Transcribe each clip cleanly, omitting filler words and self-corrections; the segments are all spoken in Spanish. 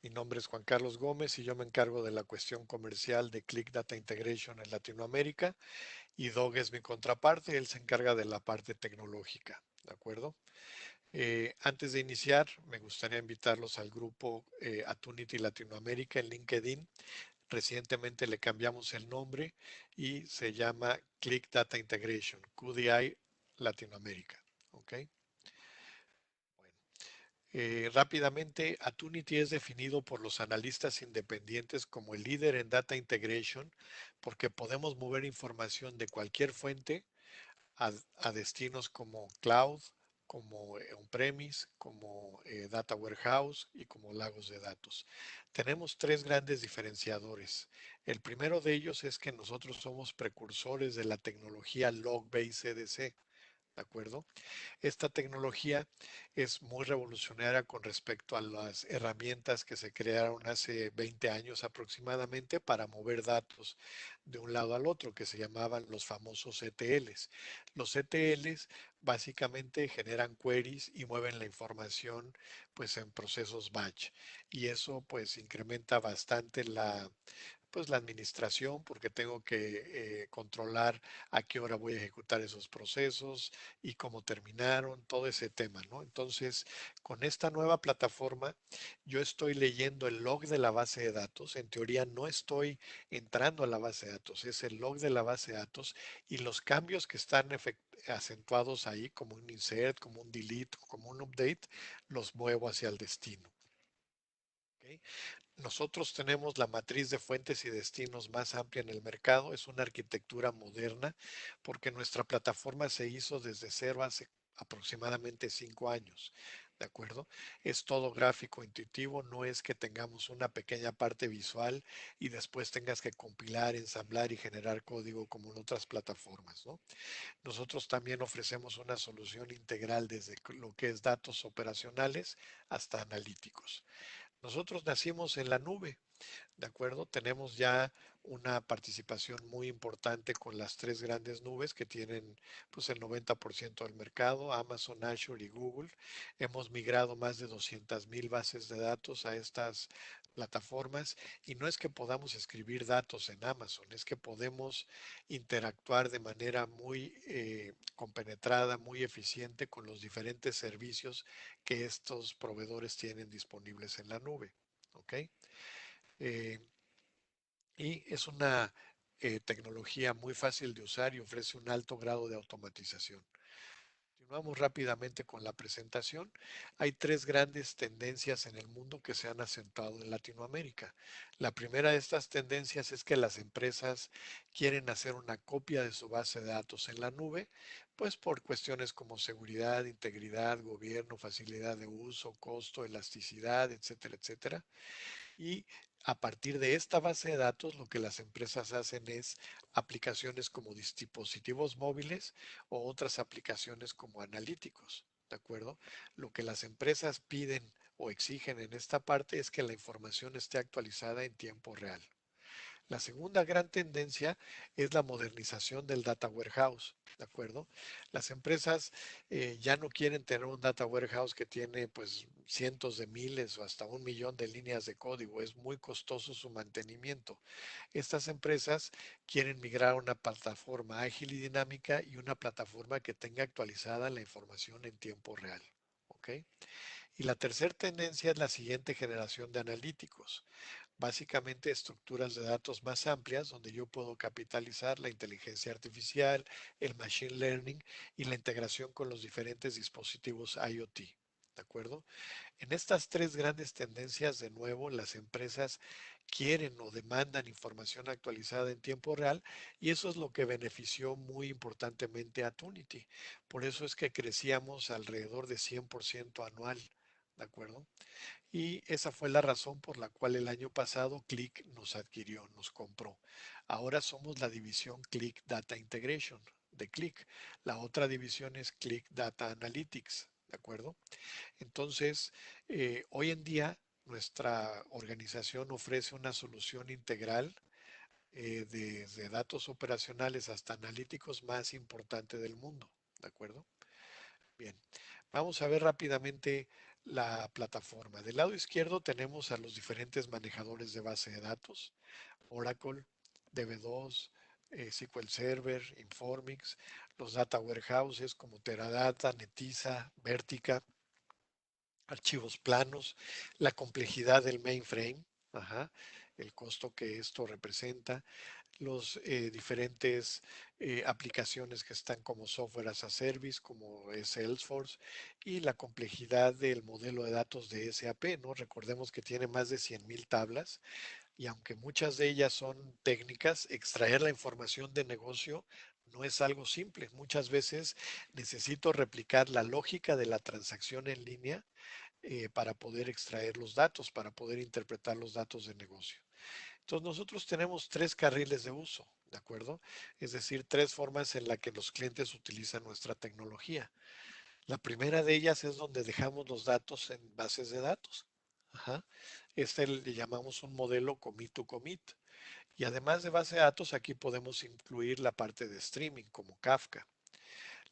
Mi nombre es Juan Carlos Gómez y yo me encargo de la cuestión comercial de Click Data Integration en Latinoamérica y Doug es mi contraparte, él se encarga de la parte tecnológica, ¿de acuerdo? Antes de iniciar, me gustaría invitarlos al grupo Atunity Latinoamérica en LinkedIn. Recientemente le cambiamos el nombre y se llama Click Data Integration, QDI Latinoamérica, ¿ok? Bueno. Rápidamente, Atunity es definido por los analistas independientes como el líder en Data Integration porque podemos mover información de cualquier fuente a destinos como cloud, como on-premise, como data warehouse y como lagos de datos. Tenemos tres grandes diferenciadores. El primero de ellos es que nosotros somos precursores de la tecnología Log-Based CDC. ¿De acuerdo? Esta tecnología es muy revolucionaria con respecto a las herramientas que se crearon hace 20 años aproximadamente para mover datos de un lado al otro, que se llamaban los famosos ETLs. Los ETLs básicamente generan queries y mueven la información pues en procesos batch y eso pues incrementa bastante la administración, porque tengo que controlar a qué hora voy a ejecutar esos procesos y cómo terminaron, todo ese tema, ¿no? Entonces, con esta nueva plataforma, yo estoy leyendo el log de la base de datos. En teoría, no estoy entrando a la base de datos, es el log de la base de datos y los cambios que están acentuados ahí, como un insert, como un delete, como un update, los muevo hacia el destino. ¿Ok? Nosotros tenemos la matriz de fuentes y destinos más amplia en el mercado. Es una arquitectura moderna porque nuestra plataforma se hizo desde cero hace aproximadamente 5 años. ¿De acuerdo? Es todo gráfico, intuitivo. No es que tengamos una pequeña parte visual y después tengas que compilar, ensamblar y generar código como en otras plataformas, ¿no? Nosotros también ofrecemos una solución integral desde lo que es datos operacionales hasta analíticos. Nosotros nacimos en la nube, ¿de acuerdo? Tenemos ya una participación muy importante con las tres grandes nubes que tienen pues el 90% del mercado, Amazon, Azure y Google. Hemos migrado más de 200,000 bases de datos a estas plataformas y no es que podamos escribir datos en Amazon, es que podemos interactuar de manera muy compenetrada, muy eficiente con los diferentes servicios que estos proveedores tienen disponibles en la nube. ¿Ok? Eh, y es una tecnología muy fácil de usar y ofrece un alto grado de automatización. Continuamos rápidamente con la presentación. Hay tres grandes tendencias en el mundo que se han acentuado en Latinoamérica. La primera de estas tendencias es que las empresas quieren hacer una copia de su base de datos en la nube, pues por cuestiones como seguridad, integridad, gobierno, facilidad de uso, costo, elasticidad, etcétera, etcétera. Y a partir de esta base de datos, lo que las empresas hacen es aplicaciones como dispositivos móviles o otras aplicaciones como analíticos. ¿De acuerdo? Lo que las empresas piden o exigen en esta parte es que la información esté actualizada en tiempo real. La segunda gran tendencia es la modernización del data warehouse, ¿de acuerdo? Las empresas ya no quieren tener un data warehouse que tiene pues cientos de miles o hasta 1 millón de líneas de código. Es muy costoso su mantenimiento. Estas empresas quieren migrar a una plataforma ágil y dinámica y una plataforma que tenga actualizada la información en tiempo real. ¿Ok? Y la tercera tendencia es la siguiente generación de analíticos, básicamente estructuras de datos más amplias donde yo puedo capitalizar la inteligencia artificial, el machine learning y la integración con los diferentes dispositivos IoT. ¿De acuerdo? En estas tres grandes tendencias, de nuevo, las empresas quieren o demandan información actualizada en tiempo real y eso es lo que benefició muy importantemente a Tunity. Por eso es que crecíamos alrededor de 100% anual. ¿De acuerdo? Y esa fue la razón por la cual el año pasado Click nos adquirió, nos compró. Ahora somos la división Click Data Integration de Click. La otra división es Click Data Analytics, ¿de acuerdo? Entonces, hoy en día nuestra organización ofrece una solución integral desde datos operacionales hasta analíticos más importante del mundo, ¿de acuerdo? Bien, vamos a ver rápidamente la plataforma. Del lado izquierdo tenemos a los diferentes manejadores de base de datos, Oracle, DB2, SQL Server, Informix, los data warehouses como Teradata, Netezza, Vertica, archivos planos, la complejidad del mainframe, ajá, el costo que esto representa, los diferentes aplicaciones que están como software as a service, como es Salesforce, y la complejidad del modelo de datos de SAP, ¿no? Recordemos que tiene más de 100,000 tablas y aunque muchas de ellas son técnicas, extraer la información de negocio no es algo simple. Muchas veces necesito replicar la lógica de la transacción en línea para poder extraer los datos, para poder interpretar los datos de negocio. Entonces nosotros tenemos tres carriles de uso, ¿de acuerdo? Es decir, tres formas en las que los clientes utilizan nuestra tecnología. La primera de ellas es donde dejamos los datos en bases de datos. Ajá. Este le llamamos un modelo commit to commit. Y además de base de datos, aquí podemos incluir la parte de streaming como Kafka.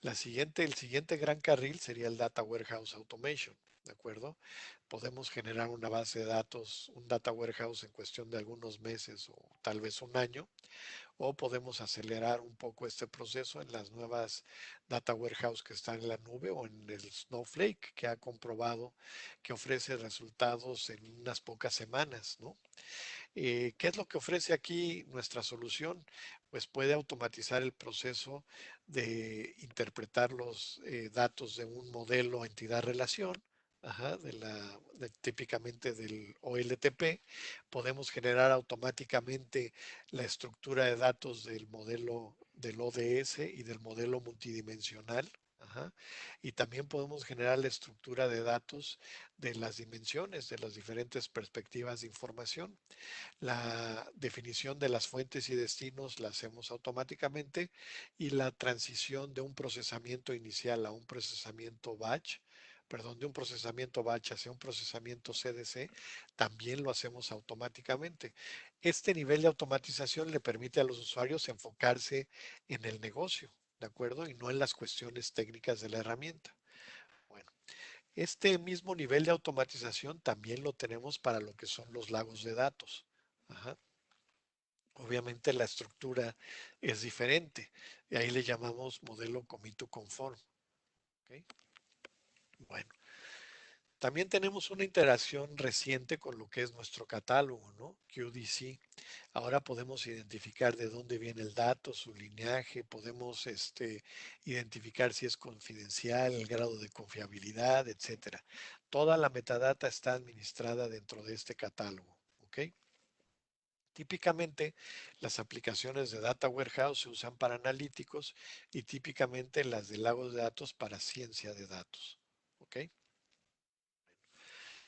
El siguiente gran carril sería el Data Warehouse Automation, ¿de acuerdo? Podemos generar una base de datos, un Data Warehouse en cuestión de algunos meses o tal vez un año, o podemos acelerar un poco este proceso en las nuevas Data Warehouse que están en la nube o en el Snowflake, que ha comprobado que ofrece resultados en unas pocas semanas, ¿no? ¿Qué es lo que ofrece aquí nuestra solución? Pues puede automatizar el proceso de interpretar los datos de un modelo entidad-relación, ajá, típicamente del OLTP. Podemos generar automáticamente la estructura de datos del modelo del ODS y del modelo multidimensional. Ajá, y también podemos generar la estructura de datos de las dimensiones, de las diferentes perspectivas de información. La definición de las fuentes y destinos la hacemos automáticamente y la transición de un procesamiento inicial a un procesamiento batch, perdón, de un procesamiento batch hacia un procesamiento CDC, también lo hacemos automáticamente. Este nivel de automatización le permite a los usuarios enfocarse en el negocio, ¿de acuerdo? Y no en las cuestiones técnicas de la herramienta. Bueno, este mismo nivel de automatización también lo tenemos para lo que son los lagos de datos. Ajá. Obviamente la estructura es diferente y ahí le llamamos modelo commit to conform. ¿Ok? Bueno, también tenemos una interacción reciente con lo que es nuestro catálogo, ¿no? QDC. Ahora podemos identificar de dónde viene el dato, su lineaje, podemos identificar si es confidencial, el grado de confiabilidad, etcétera. Toda la metadata está administrada dentro de este catálogo. ¿Ok? Típicamente las aplicaciones de Data Warehouse se usan para analíticos y típicamente las de lagos de datos para ciencia de datos. ¿Ok?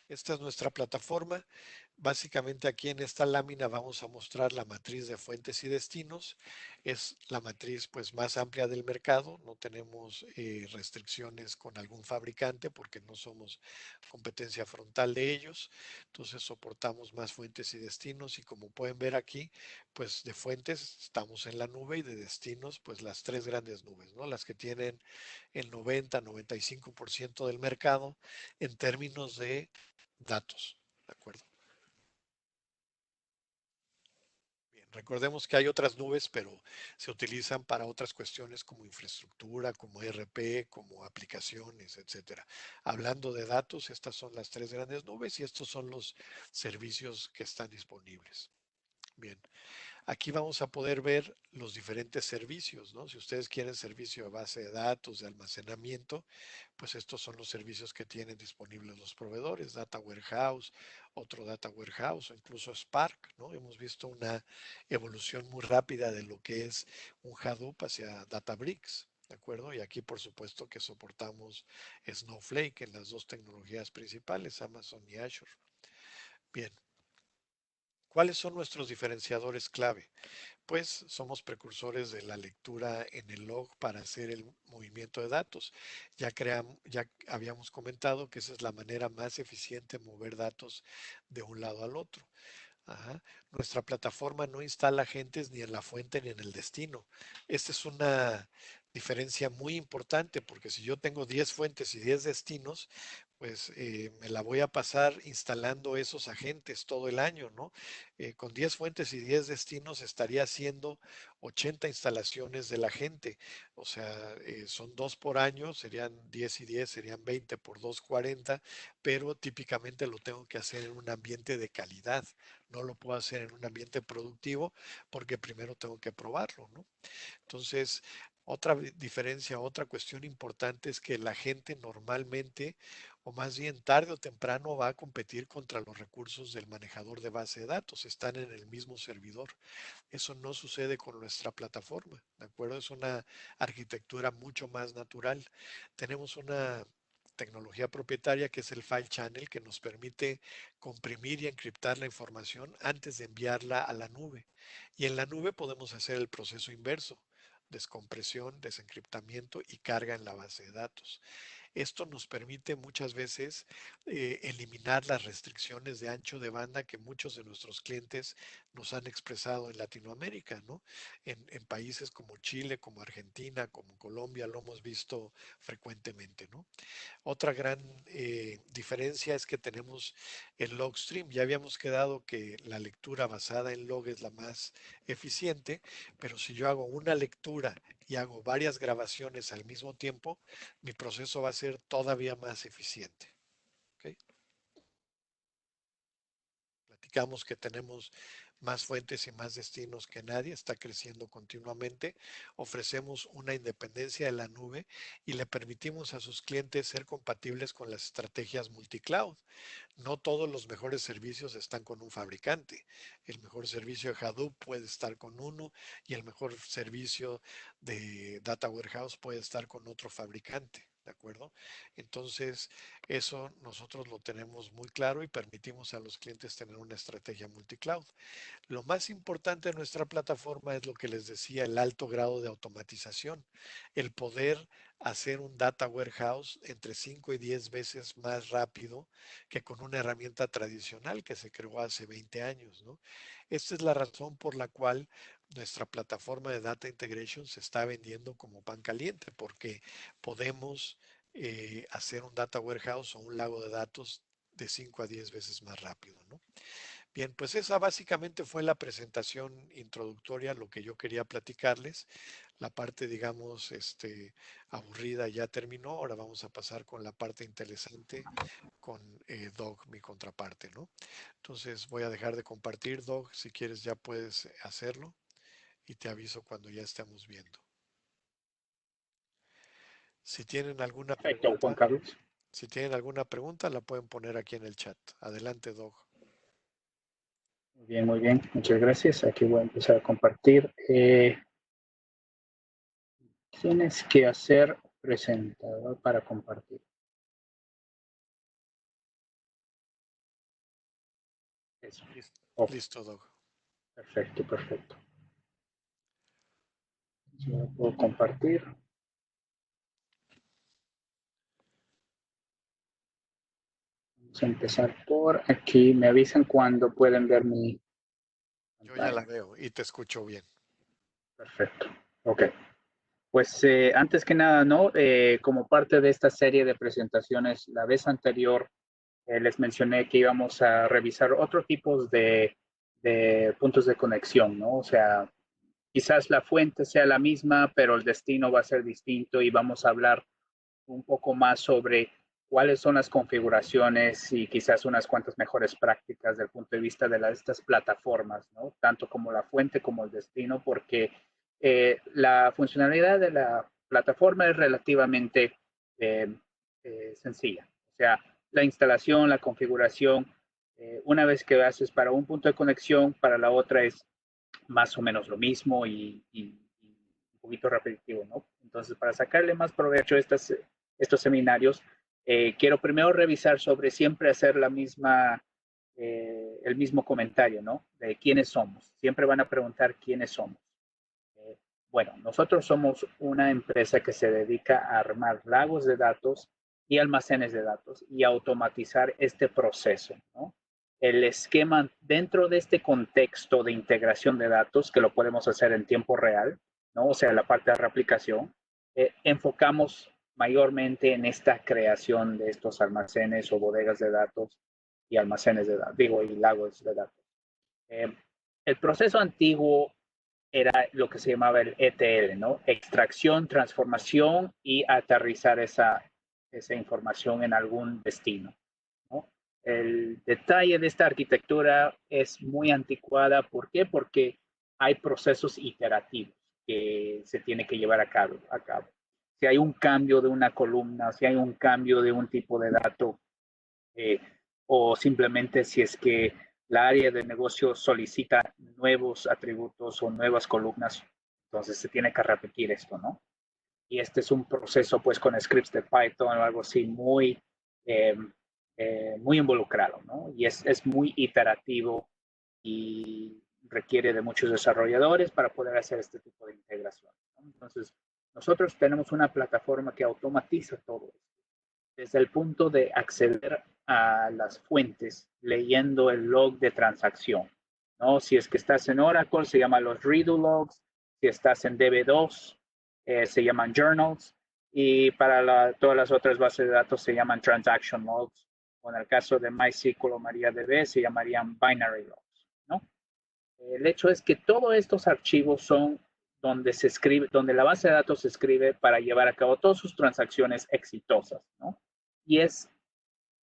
Esta es nuestra plataforma. Básicamente aquí en esta lámina vamos a mostrar la matriz de fuentes y destinos. Es la matriz pues más amplia del mercado. No tenemos restricciones con algún fabricante porque no somos competencia frontal de ellos. Entonces soportamos más fuentes y destinos y como pueden ver aquí, pues de fuentes estamos en la nube y de destinos pues las tres grandes nubes, ¿no? Las que tienen el 90-95% del mercado en términos de datos. ¿De acuerdo? Bien, recordemos que hay otras nubes, pero se utilizan para otras cuestiones como infraestructura, como ERP, como aplicaciones, etcétera. Hablando de datos, estas son las tres grandes nubes y estos son los servicios que están disponibles. Bien, aquí vamos a poder ver los diferentes servicios, ¿no? Si ustedes quieren servicio de base de datos, de almacenamiento, pues estos son los servicios que tienen disponibles los proveedores, Data Warehouse, otro Data Warehouse o incluso Spark, ¿no? Hemos visto una evolución muy rápida de lo que es un Hadoop hacia Databricks, ¿de acuerdo? Y aquí por supuesto que soportamos Snowflake en las dos tecnologías principales, Amazon y Azure. Bien, ¿cuáles son nuestros diferenciadores clave? Pues somos precursores de la lectura en el log para hacer el movimiento de datos. Ya habíamos comentado que esa es la manera más eficiente de mover datos de un lado al otro. Ajá. Nuestra plataforma no instala agentes ni en la fuente ni en el destino. Esta es una diferencia muy importante, porque si yo tengo 10 fuentes y 10 destinos, pues me la voy a pasar instalando esos agentes todo el año, ¿no? Con 10 fuentes y 10 destinos estaría haciendo 80 instalaciones del agente. O sea, son 2 por año, serían 10 y 10, serían 20 por 2, 40, pero típicamente lo tengo que hacer en un ambiente de calidad. No lo puedo hacer en un ambiente productivo porque primero tengo que probarlo, ¿no? Entonces, otra diferencia, otra cuestión importante es que la gente normalmente, o más bien tarde o temprano, va a competir contra los recursos del manejador de base de datos. Están en el mismo servidor. Eso no sucede con nuestra plataforma, ¿de acuerdo? Es una arquitectura mucho más natural. Tenemos una tecnología propietaria que es el File Channel, que nos permite comprimir y encriptar la información antes de enviarla a la nube. Y en la nube podemos hacer el proceso inverso: descompresión, desencriptamiento y carga en la base de datos. Esto nos permite muchas veces eliminar las restricciones de ancho de banda que muchos de nuestros clientes nos han expresado en Latinoamérica, ¿no? En países como Chile, como Argentina, como Colombia, lo hemos visto frecuentemente, ¿no? Otra gran diferencia es que tenemos el log stream. Ya habíamos quedado que la lectura basada en log es la más eficiente, pero si yo hago una lectura y hago varias grabaciones al mismo tiempo, mi proceso va a ser todavía más eficiente. ¿Okay? Platicamos que tenemos más fuentes y más destinos que nadie, está creciendo continuamente. Ofrecemos una independencia de la nube y le permitimos a sus clientes ser compatibles con las estrategias multicloud. No todos los mejores servicios están con un fabricante. El mejor servicio de Hadoop puede estar con uno y el mejor servicio de Data Warehouse puede estar con otro fabricante. ¿De acuerdo? Entonces, eso nosotros lo tenemos muy claro y permitimos a los clientes tener una estrategia multicloud. Lo más importante de nuestra plataforma es lo que les decía, el alto grado de automatización, el poder hacer un data warehouse entre 5 y 10 veces más rápido que con una herramienta tradicional que se creó hace 20 años, ¿no? Esta es la razón por la cual nuestra plataforma de Data Integration se está vendiendo como pan caliente, porque podemos hacer un data warehouse o un lago de datos de 5 a 10 veces más rápido, ¿no? Bien, pues esa básicamente fue la presentación introductoria, lo que yo quería platicarles. La parte, digamos, aburrida ya terminó. Ahora vamos a pasar con la parte interesante con Doug, mi contraparte, ¿no? Entonces voy a dejar de compartir, Doug. Si quieres ya puedes hacerlo y te aviso cuando ya estemos viendo. Si tienen alguna Perfecto, Juan pregunta, Carlos. si tienen alguna pregunta, la pueden poner aquí en el chat. Adelante, Doug. Muy bien, muy bien. Muchas gracias. Aquí voy a empezar a compartir. Tienes que hacer presentador para compartir. Eso. Listo, Oh, listo, Doug. perfecto, perfecto. Yo puedo compartir. Vamos a empezar por aquí. Me avisan cuando pueden ver mi Yo ya la pantalla. veo y te escucho bien. Perfecto. Ok. Pues antes que nada, ¿no? Como parte de esta serie de presentaciones, la vez anterior les mencioné que íbamos a revisar otro tipos de puntos de conexión, ¿no? O sea, quizás la fuente sea la misma, pero el destino va a ser distinto y vamos a hablar un poco más sobre cuáles son las configuraciones y quizás unas cuantas mejores prácticas desde el punto de vista de estas plataformas, ¿no? Tanto como la fuente como el destino, porque la funcionalidad de la plataforma es relativamente eh, sencilla. O sea, la instalación, la configuración, una vez que haces para un punto de conexión, para la otra es más o menos lo mismo y un poquito repetitivo, ¿no? Entonces, para sacarle más provecho a estos seminarios, quiero primero revisar sobre siempre hacer el mismo comentario, ¿no? De quiénes somos. Siempre van a preguntar quiénes somos. Eh, bueno, nosotros somos una empresa que se dedica a armar lagos de datos y almacenes de datos y automatizar este proceso, ¿no? El esquema dentro de este contexto de integración de datos, que lo podemos hacer en tiempo real, ¿no? O sea, la parte de replicación, enfocamos mayormente en esta creación de estos almacenes o bodegas de datos y almacenes de datos, digo, y lagos de datos. El proceso antiguo era lo que se llamaba el ETL, ¿no? Extracción, transformación y aterrizar esa información en algún destino, ¿no? El detalle de esta arquitectura es muy anticuada. ¿Por qué? Porque hay procesos iterativos que se tiene que llevar a cabo. Si hay un cambio de una columna, si hay un cambio de un tipo de dato, eh, o simplemente si es que la área de negocio solicita nuevos atributos o nuevas columnas, entonces se tiene que repetir esto, ¿no? Y este es un proceso pues con scripts de Python o algo así eh, muy involucrado, ¿no? Y es muy iterativo y requiere de muchos desarrolladores para poder hacer este tipo de integración, ¿no? Entonces, nosotros tenemos una plataforma que automatiza todo esto desde el punto de acceder a las fuentes leyendo el log de transacción, ¿no? Si es que estás en Oracle, se llaman los redo logs. Si estás en DB2, se llaman journals. Y para todas las otras bases de datos se llaman transaction logs. O en el caso de MySQL o MariaDB se llamarían binary logs, ¿no? El hecho es que todos estos archivos son donde se escribe, donde la base de datos se escribe para llevar a cabo todas sus transacciones exitosas, ¿no? Y es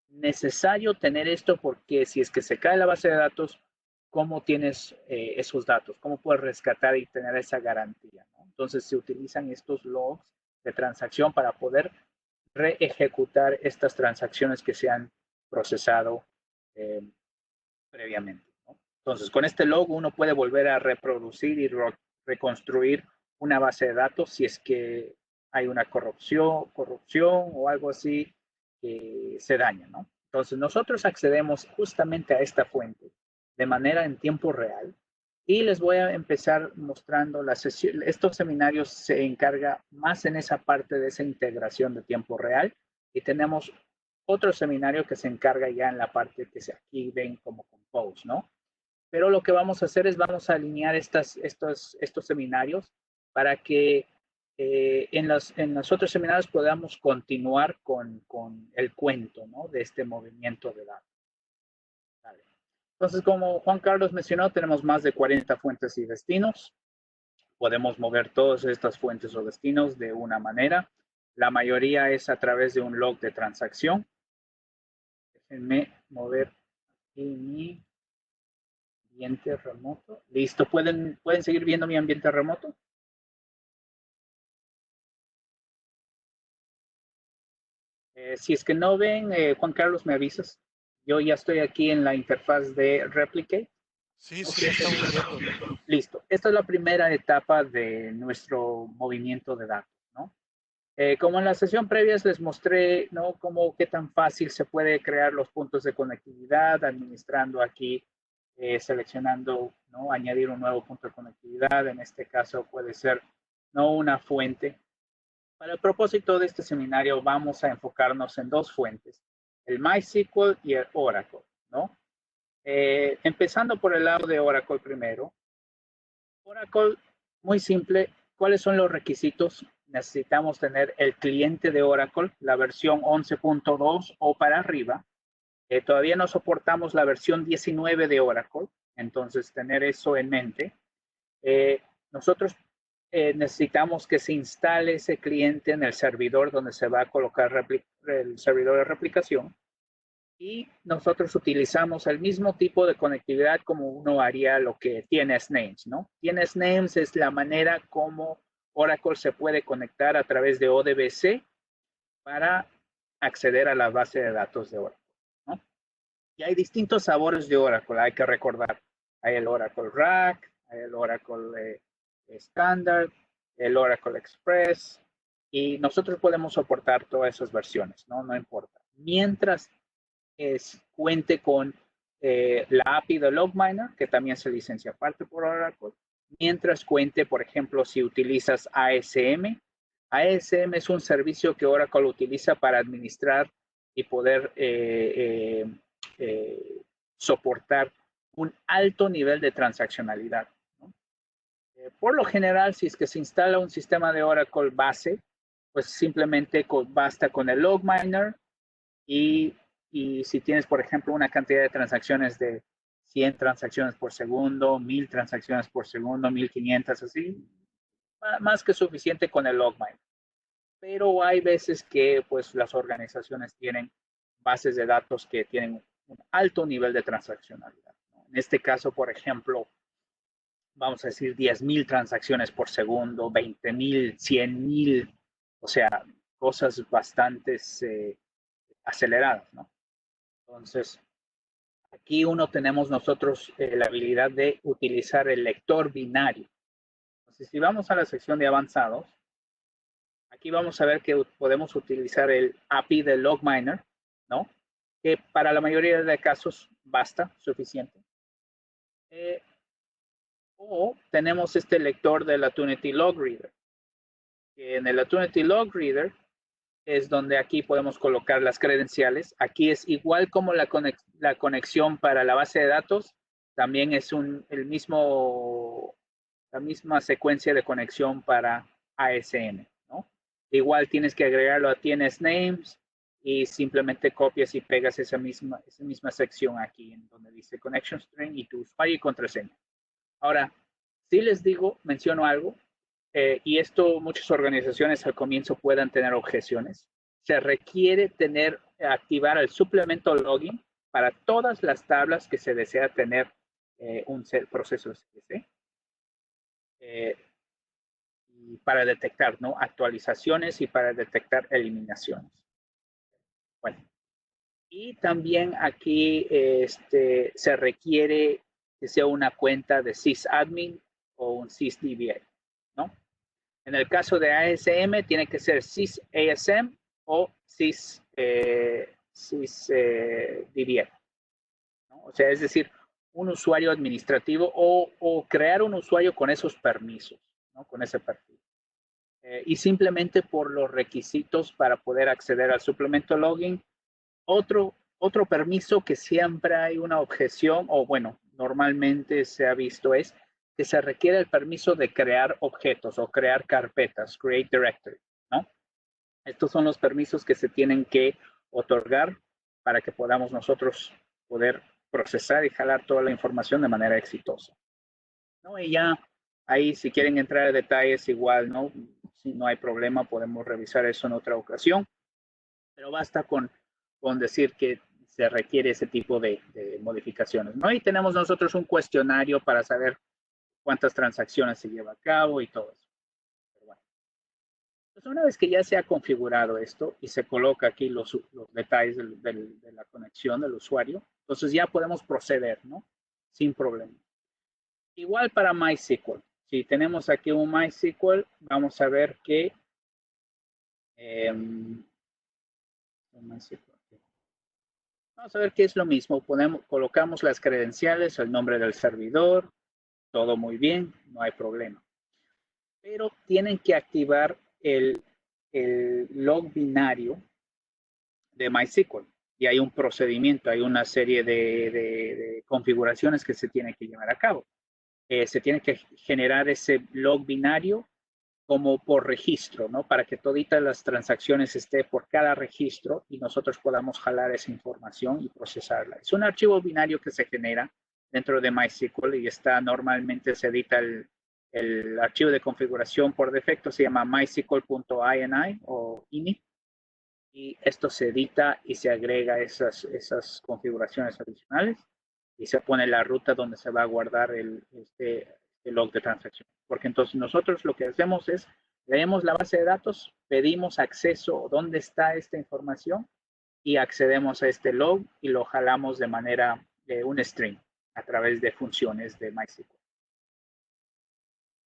necesario tener esto porque si es que se cae la base de datos, ¿cómo tienes esos datos? ¿Cómo puedes rescatar y tener esa garantía, ¿no? Entonces se utilizan estos logs de transacción para poder reejecutar estas transacciones que se han procesado eh, previamente, ¿no? Entonces, con este log uno puede volver a reproducir y reconstruir una base de datos si es que hay una corrupción o algo así que se daña, ¿no? Entonces, nosotros accedemos justamente a esta fuente de manera en tiempo real y les voy a empezar mostrando la sesión. Estos seminarios se encarga más en esa parte de esa integración de tiempo real y tenemos otro seminario que se encarga ya en la parte que aquí ven como compose, ¿no? Pero lo que vamos a hacer es vamos a alinear estos seminarios para que en los otros seminarios podamos continuar con el cuento, ¿no? De este movimiento de datos. Vale. Entonces, como Juan Carlos mencionó, tenemos más de 40 fuentes y destinos. Podemos mover todas estas fuentes o destinos de una manera. La mayoría es a través de un log de transacción. Déjenme mover aquí mi ambiente remoto. Listo, ¿pueden seguir viendo mi ambiente remoto? Si es que no ven, Juan Carlos, me avisas. Yo ya estoy aquí en la interfaz de Replicate. Sí, sí, Okay. lo estamos viendo. Listo. Esta es la primera etapa de nuestro movimiento de datos, ¿no? Como en la sesión previa les mostré, ¿no? Qué tan fácil se puede crear los puntos de conectividad, administrando aquí, seleccionando, ¿no? Añadir un nuevo punto de conectividad. En este caso puede ser, ¿no? Una fuente. Para el propósito de este seminario vamos a enfocarnos en dos fuentes, el MySQL y el Oracle, ¿no? Empezando por el lado de Oracle primero. Oracle, muy simple. ¿Cuáles son los requisitos? Necesitamos tener el cliente de Oracle, la versión 11.2 o para arriba. Todavía no soportamos la versión 19 de Oracle, entonces tener eso en mente. Nosotros necesitamos que se instale ese cliente en el servidor donde se va a colocar el servidor de replicación. Y nosotros utilizamos el mismo tipo de conectividad como uno haría lo que TNS Names, ¿no? TNS Names es la manera como Oracle se puede conectar a través de ODBC para acceder a la base de datos de Oracle, ¿no? Y hay distintos sabores de Oracle, hay que recordar. Hay el Oracle RAC, hay el Oracle Standard, el Oracle Express, y nosotros podemos soportar todas esas versiones, ¿no? No importa. Mientras cuente con la API de LogMiner, que también se licencia aparte por Oracle, mientras cuente, por ejemplo, si utilizas ASM. ASM es un servicio que Oracle utiliza para administrar y poder soportar un alto nivel de transaccionalidad, ¿no? Por lo general, si es que se instala un sistema de Oracle base, pues simplemente basta con el log miner y si tienes, por ejemplo, una cantidad de transacciones de 100 transacciones por segundo, 1000 transacciones por segundo, 1500, así, más que suficiente con el log miner. Pero hay veces que pues las organizaciones tienen bases de datos que tienen un alto nivel de transaccionalidad, ¿no? En este caso, por ejemplo, vamos a decir 10,000 transacciones por segundo, 20,000, 100,000, o sea, cosas bastante aceleradas, ¿no? Entonces, aquí tenemos nosotros la habilidad de utilizar el lector binario. Entonces, si vamos a la sección de avanzados, aquí vamos a ver que podemos utilizar el API del LogMiner, ¿no? Que para la mayoría de casos basta, suficiente. O tenemos este lector del Attunity Log Reader. Que en el Attunity Log Reader es donde aquí podemos colocar las credenciales. Aquí es igual como la conexión para la base de datos, también es la misma secuencia de conexión para ASN, ¿no? Igual tienes que agregarlo a tienes names y simplemente copias y pegas esa misma sección aquí en donde dice connection string y tu usuario y contraseña. Ahora, si les digo, menciono algo, y esto muchas organizaciones al comienzo puedan tener objeciones. Se requiere activar el suplemento login para todas las tablas que se desea tener un proceso SPC. Y para detectar, ¿no?, actualizaciones y para detectar eliminaciones. Bueno, y también aquí se requiere que sea una cuenta de sysadmin o un sysdba, ¿no? En el caso de ASM tiene que ser sysasm o sysdba, ¿no? O sea, es decir, un usuario administrativo o crear un usuario con esos permisos, ¿no?, con ese perfil. Y simplemente por los requisitos para poder acceder al suplemento login. Otro permiso que siempre hay una objeción, o bueno, normalmente se ha visto, es que se requiere el permiso de crear objetos o crear carpetas, create directory, ¿no? Estos son los permisos que se tienen que otorgar para que podamos nosotros poder procesar y jalar toda la información de manera exitosa, ¿no? Y ya ahí, si quieren entrar a detalles, igual, ¿no? Si no hay problema, podemos revisar eso en otra ocasión, pero basta con decir que se requiere ese tipo de modificaciones, ¿no? Y tenemos nosotros un cuestionario para saber cuántas transacciones se lleva a cabo y todo eso. Pero bueno. Pues una vez que ya se ha configurado esto y se coloca aquí los detalles de la conexión del usuario, entonces ya podemos proceder, ¿no? Sin problema. Igual para MySQL. Si tenemos aquí un MySQL, vamos a ver que vamos a ver que es lo mismo. Colocamos las credenciales, el nombre del servidor, todo muy bien, no hay problema. Pero tienen que activar el log binario de MySQL. Y hay un procedimiento, hay una serie de configuraciones que se tienen que llevar a cabo. Se tiene que generar ese log binario como por registro, ¿no? Para que toditas las transacciones esté por cada registro y nosotros podamos jalar esa información y procesarla. Es un archivo binario que se genera dentro de MySQL y normalmente se edita el archivo de configuración por defecto, se llama mysql.ini o ini, y esto se edita y se agrega esas configuraciones adicionales y se pone la ruta donde se va a guardar el log de transacción. Porque entonces nosotros lo que hacemos es, leemos la base de datos, pedimos acceso, dónde está esta información, y accedemos a este log y lo jalamos de manera de un string a través de funciones de MySQL.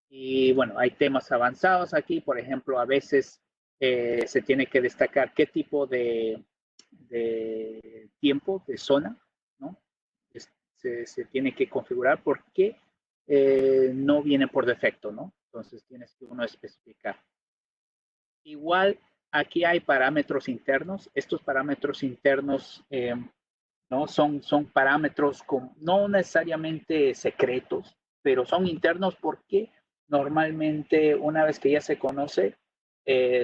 Y bueno, hay temas avanzados aquí, por ejemplo, a veces se tiene que destacar qué tipo de tiempo, de zona, ¿no? Se tiene que configurar porque no viene por defecto, ¿no? Entonces tienes que uno especificar. Igual aquí hay parámetros internos. Estos parámetros internos ¿no? Son parámetros no necesariamente secretos, pero son internos porque normalmente una vez que ya se conoce,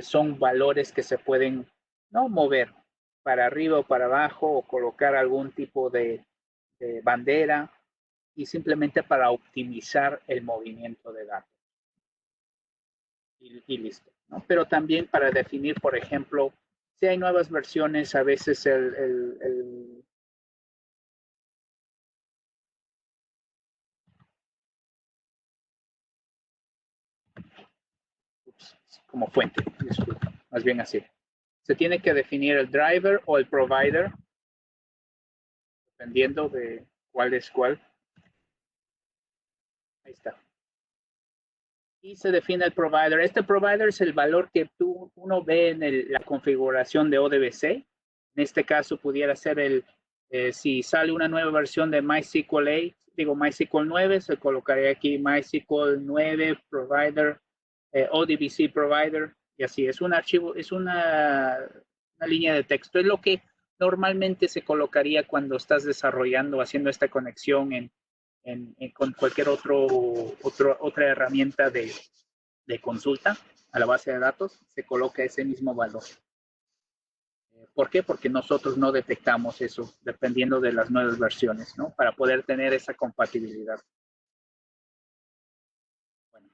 son valores que se pueden, ¿no?, mover para arriba o para abajo o colocar algún tipo de bandera y simplemente para optimizar el movimiento de datos. Y listo, ¿no? Pero también para definir, por ejemplo, si hay nuevas versiones, a veces como fuente, disculpa, más bien así. Se tiene que definir el driver o el provider, dependiendo de cuál es cuál. Ahí está. Y se define el provider. Este provider es el valor que uno ve en la configuración de ODBC. En este caso pudiera ser si sale una nueva versión de MySQL 9, se colocaría aquí MySQL 9 provider, ODBC provider, y así. Es un archivo, es una línea de texto. Es lo que normalmente se colocaría cuando estás desarrollando, haciendo esta conexión con cualquier otra herramienta de consulta a la base de datos, se coloca ese mismo valor. ¿Por qué? Porque nosotros no detectamos eso, dependiendo de las nuevas versiones, ¿no? Para poder tener esa compatibilidad. Bueno,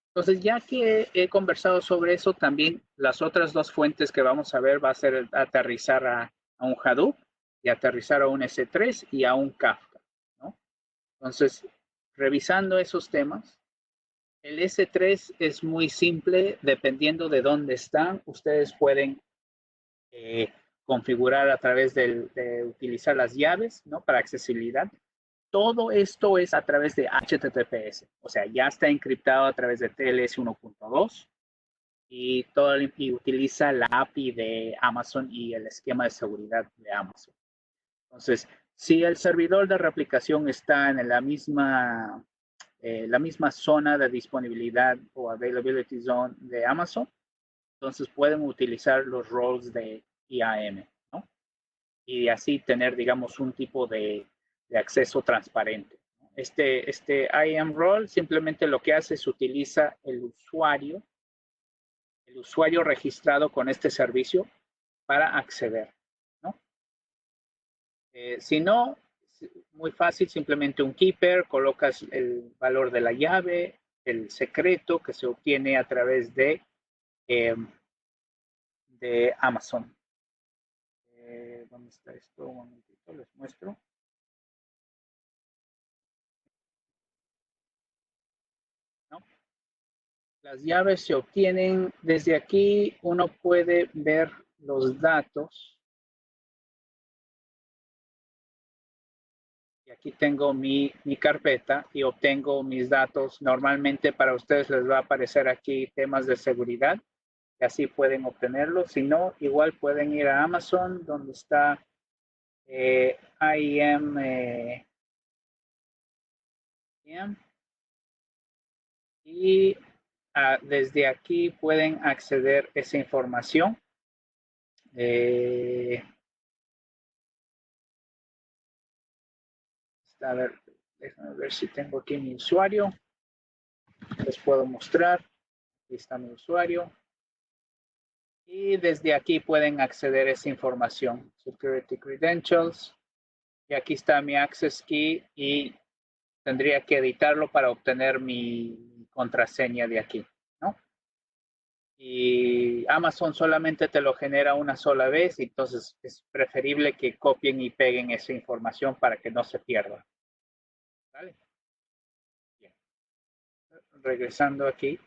entonces, ya que he conversado sobre eso, también las otras dos fuentes que vamos a ver va a ser aterrizar a un Hadoop y aterrizar a un S3 y a un Kafka, ¿no? Entonces, revisando esos temas, el S3 es muy simple, dependiendo de dónde están, ustedes pueden configurar a través de utilizar las llaves, ¿no?, para accesibilidad. Todo esto es a través de HTTPS, o sea, ya está encriptado a través de TLS 1.2 y utiliza la API de Amazon y el esquema de seguridad de Amazon. Entonces, si el servidor de replicación está en la misma zona de disponibilidad o availability zone de Amazon, entonces pueden utilizar los roles de IAM, ¿no? Y así tener, digamos, un tipo de acceso transparente. Este IAM role simplemente lo que hace es utiliza el usuario registrado con este servicio para acceder, ¿no? Si no, muy fácil, simplemente un keeper, colocas el valor de la llave, el secreto que se obtiene a través de Amazon. ¿Dónde está esto? Un momentito, les muestro. ¿No? Las llaves se obtienen desde aquí. Uno puede ver los datos. Y aquí tengo mi carpeta y obtengo mis datos. Normalmente para ustedes les va a aparecer aquí temas de seguridad. Y así pueden obtenerlo. Si no, igual pueden ir a Amazon, donde está IAM. Y desde aquí pueden acceder a esa información. A ver, déjame ver si tengo aquí mi usuario. Les puedo mostrar. Aquí está mi usuario. Y desde aquí pueden acceder a esa información. Security Credentials. Y aquí está mi Access Key y tendría que editarlo para obtener mi contraseña de aquí, ¿no? Y Amazon solamente te lo genera una sola vez, entonces es preferible que copien y peguen esa información para que no se pierda. ¿Vale? Bien. Regresando aquí.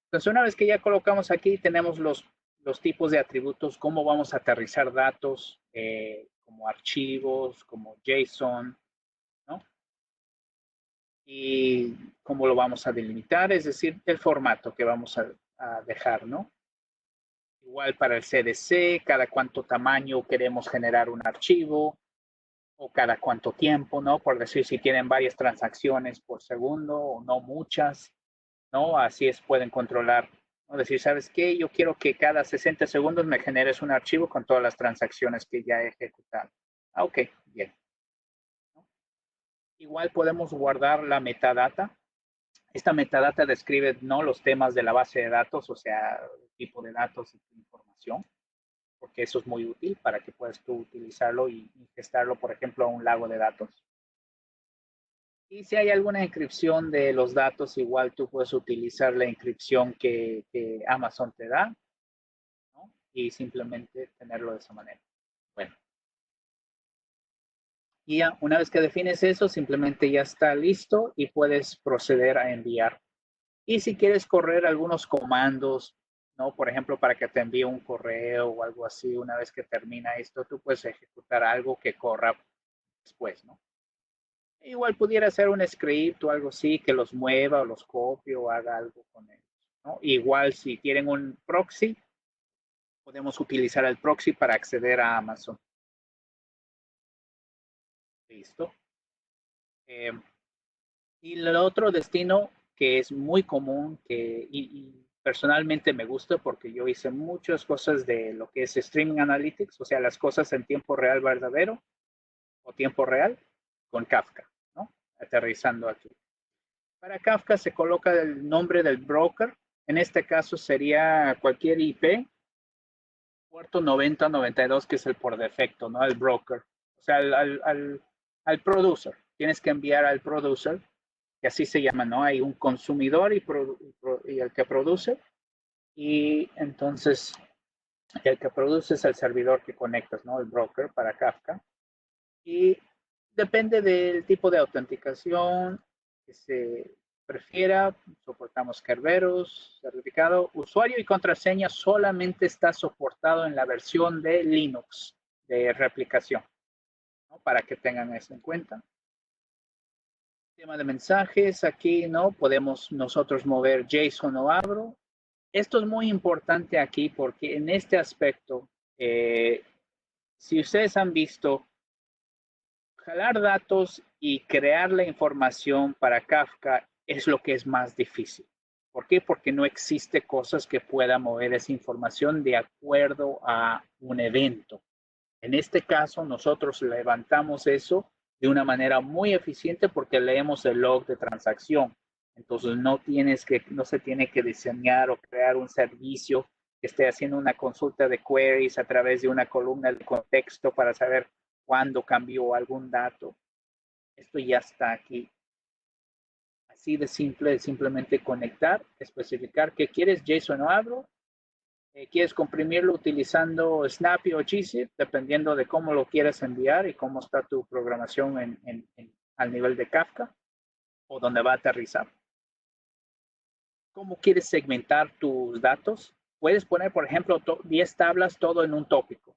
Entonces, una vez que ya colocamos aquí, tenemos los tipos de atributos, cómo vamos a aterrizar datos, como archivos, como JSON, ¿no? Y cómo lo vamos a delimitar, es decir, el formato que vamos a dejar, ¿no? Igual para el CDC, cada cuánto tamaño queremos generar un archivo, o cada cuánto tiempo, ¿no? Por decir, si tienen varias transacciones por segundo o no muchas, ¿no? Así es, pueden controlar, ¿no? Decir, ¿sabes qué? Yo quiero que cada 60 segundos me generes un archivo con todas las transacciones que ya he ejecutado. Ok, bien. ¿No? Igual podemos guardar la metadata. Esta metadata describe, ¿no?, los temas de la base de datos, o sea, tipo de datos y tu información, porque eso es muy útil para que puedas tú utilizarlo y gestarlo, por ejemplo, a un lago de datos. Y si hay alguna encripción de los datos, igual tú puedes utilizar la encripción que Amazon te da, ¿no? Y simplemente tenerlo de esa manera. Bueno. Y ya, una vez que defines eso, simplemente ya está listo y puedes proceder a enviar. Y si quieres correr algunos comandos, ¿no? Por ejemplo, para que te envíe un correo o algo así, una vez que termina esto, tú puedes ejecutar algo que corra después, ¿no? Igual pudiera ser un script o algo así que los mueva o los copie o haga algo con ellos, ¿no? Igual si quieren un proxy, podemos utilizar el proxy para acceder a Amazon. Listo. Y el otro destino que es muy común, y personalmente me gusta porque yo hice muchas cosas de lo que es Streaming Analytics, o sea, las cosas en tiempo real verdadero o tiempo real con Kafka, ¿no? Aterrizando aquí. Para Kafka se coloca el nombre del broker, en este caso sería cualquier IP, puerto 9092, que es el por defecto, ¿no? El broker, o sea, al producer. Tienes que enviar al producer, que así se llama, ¿no? Hay un consumidor y el que produce, y entonces el que produce es el servidor que conectas, ¿no? El broker para Kafka. Y depende del tipo de autenticación que se prefiera. Soportamos Kerberos, certificado, usuario y contraseña solamente está soportado en la versión de Linux de replicación, ¿no? Para que tengan eso en cuenta. Tema de mensajes, aquí no podemos nosotros mover JSON o Avro. Esto es muy importante aquí porque en este aspecto, si ustedes han visto, jalar datos y crear la información para Kafka es lo que es más difícil. ¿Por qué? Porque no existe cosas que puedan mover esa información de acuerdo a un evento. En este caso, nosotros levantamos eso de una manera muy eficiente porque leemos el log de transacción. Entonces, no se tiene que diseñar o crear un servicio que esté haciendo una consulta de queries a través de una columna de contexto para saber cuándo cambió algún dato. Esto ya está aquí. Así de simple, simplemente conectar, especificar qué quieres, JSON o Avro. Quieres comprimirlo utilizando Snappy o gzip, dependiendo de cómo lo quieres enviar y cómo está tu programación al nivel de Kafka o dónde va a aterrizar. ¿Cómo quieres segmentar tus datos? Puedes poner, por ejemplo, 10 tablas todo en un tópico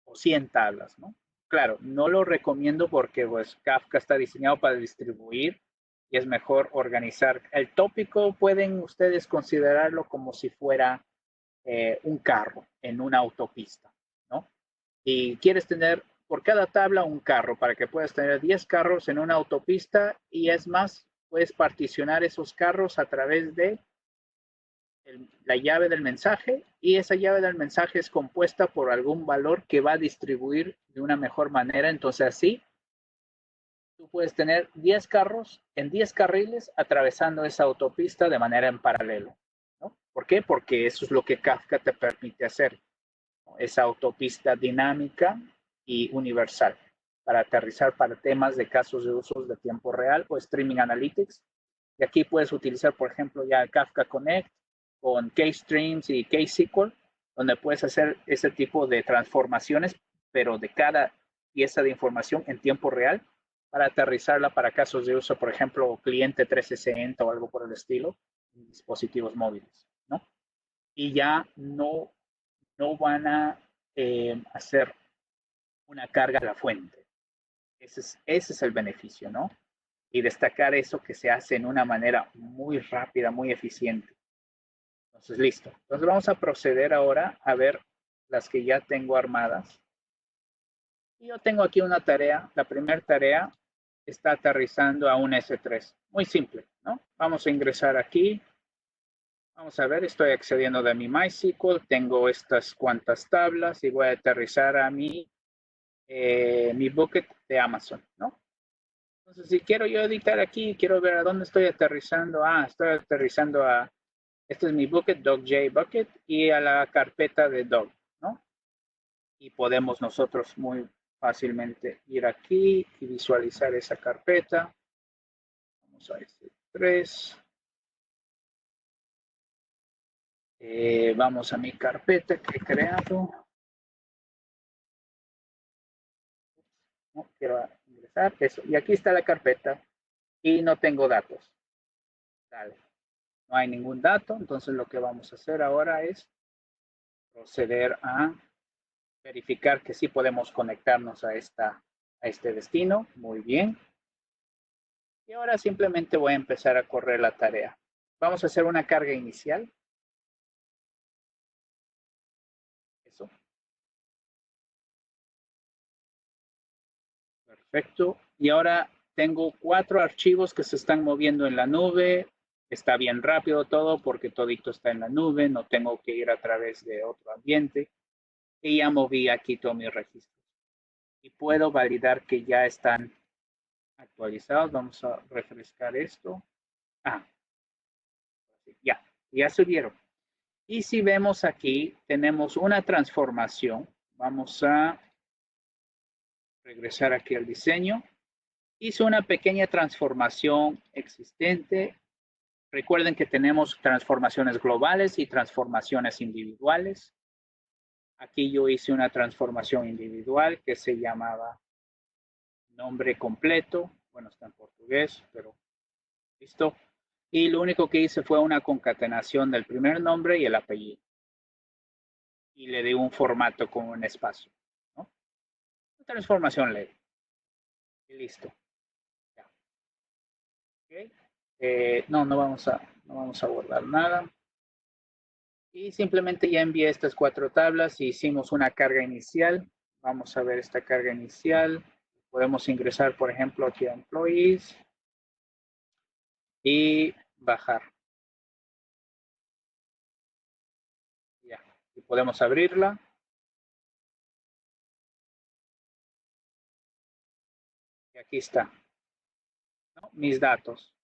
o 100 tablas, ¿no? Claro, no lo recomiendo porque pues, Kafka está diseñado para distribuir y es mejor organizar. El tópico pueden ustedes considerarlo como si fuera un carro en una autopista, ¿no? Y quieres tener por cada tabla un carro para que puedas tener 10 carros en una autopista y es más, puedes particionar esos carros a través de la llave del mensaje y esa llave del mensaje es compuesta por algún valor que va a distribuir de una mejor manera. Entonces así tú puedes tener 10 carros en 10 carriles atravesando esa autopista de manera en paralelo, ¿no? ¿Por qué? Porque eso es lo que Kafka te permite hacer, ¿no? Esa autopista dinámica y universal para aterrizar para temas de casos de usos de tiempo real o streaming analytics. Y aquí puedes utilizar, por ejemplo, ya Kafka Connect con K-Streams y K-SQL, donde puedes hacer ese tipo de transformaciones, pero de cada pieza de información en tiempo real para aterrizarla para casos de uso, por ejemplo, cliente 360 o algo por el estilo, en dispositivos móviles, ¿no? Y ya no van a hacer una carga a la fuente. Ese es el beneficio, ¿no? Y destacar eso que se hace en una manera muy rápida, muy eficiente. Entonces, listo. Entonces vamos a proceder ahora a ver las que ya tengo armadas. Y yo tengo aquí una tarea. La primera tarea está aterrizando a un S3. Muy simple, ¿no? Vamos a ingresar aquí. Vamos a ver, estoy accediendo de mi MySQL. Tengo estas cuantas tablas y voy a aterrizar a mi bucket de Amazon, ¿no? Entonces, si quiero yo editar aquí, quiero ver a dónde estoy aterrizando. Estoy aterrizando a Este es mi bucket, dog.jbucket, y a la carpeta de dog, ¿no? Y podemos nosotros muy fácilmente ir aquí y visualizar esa carpeta. Vamos a este 3. Vamos a mi carpeta que he creado. No quiero ingresar eso. Y aquí está la carpeta y no tengo datos. Dale. No hay ningún dato, entonces lo que vamos a hacer ahora es proceder a verificar que sí podemos conectarnos a este destino. Muy bien. Y ahora simplemente voy a empezar a correr la tarea. Vamos a hacer una carga inicial. Eso. Perfecto. Y ahora tengo 4 archivos que se están moviendo en la nube. Está bien rápido todo porque todito está en la nube. No tengo que ir a través de otro ambiente. Y ya moví aquí todos mis registros. Y puedo validar que ya están actualizados. Vamos a refrescar esto. Ah, ya subieron. Y si vemos aquí, tenemos una transformación. Vamos a regresar aquí al diseño. Hice una pequeña transformación existente. Recuerden que tenemos transformaciones globales y transformaciones individuales. Aquí yo hice una transformación individual que se llamaba nombre completo. Bueno, está en portugués, pero listo. Y lo único que hice fue una concatenación del primer nombre y el apellido. Y le di un formato con un espacio, ¿no? Transformación leve. Y listo. Ya. Okay. No vamos a guardar nada. Y simplemente ya envié estas 4 tablas y hicimos una carga inicial. Vamos a ver esta carga inicial. Podemos ingresar, por ejemplo, aquí a Employees y bajar. Ya. Y podemos abrirla. Y aquí está, ¿no? Mis datos.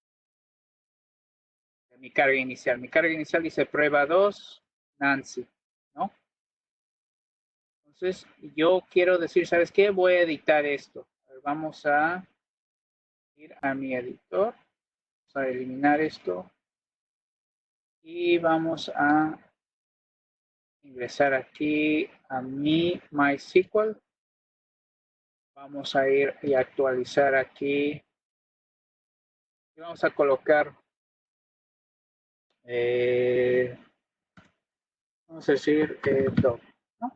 Mi carga inicial. Mi carga inicial dice prueba 2, Nancy, ¿no? Entonces, yo quiero decir, ¿sabes qué? Voy a editar esto. Vamos a ir a mi editor. Vamos a eliminar esto. Y vamos a ingresar aquí a mi MySQL. Vamos a ir y actualizar aquí. Y vamos a colocar, vamos a decir, dog, ¿no?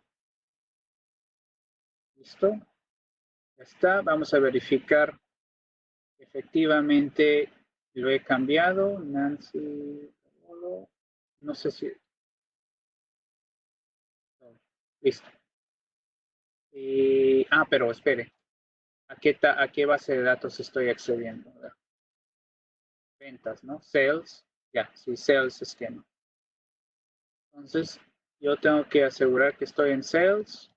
Listo. Ya está. Vamos a verificar. Efectivamente, lo he cambiado. Nancy, no sé si. Listo. Pero espere. ¿A qué base de datos estoy accediendo? Ventas, ¿no? Sales. Ya, sí, sales esquema. Entonces, yo tengo que asegurar que estoy en sales.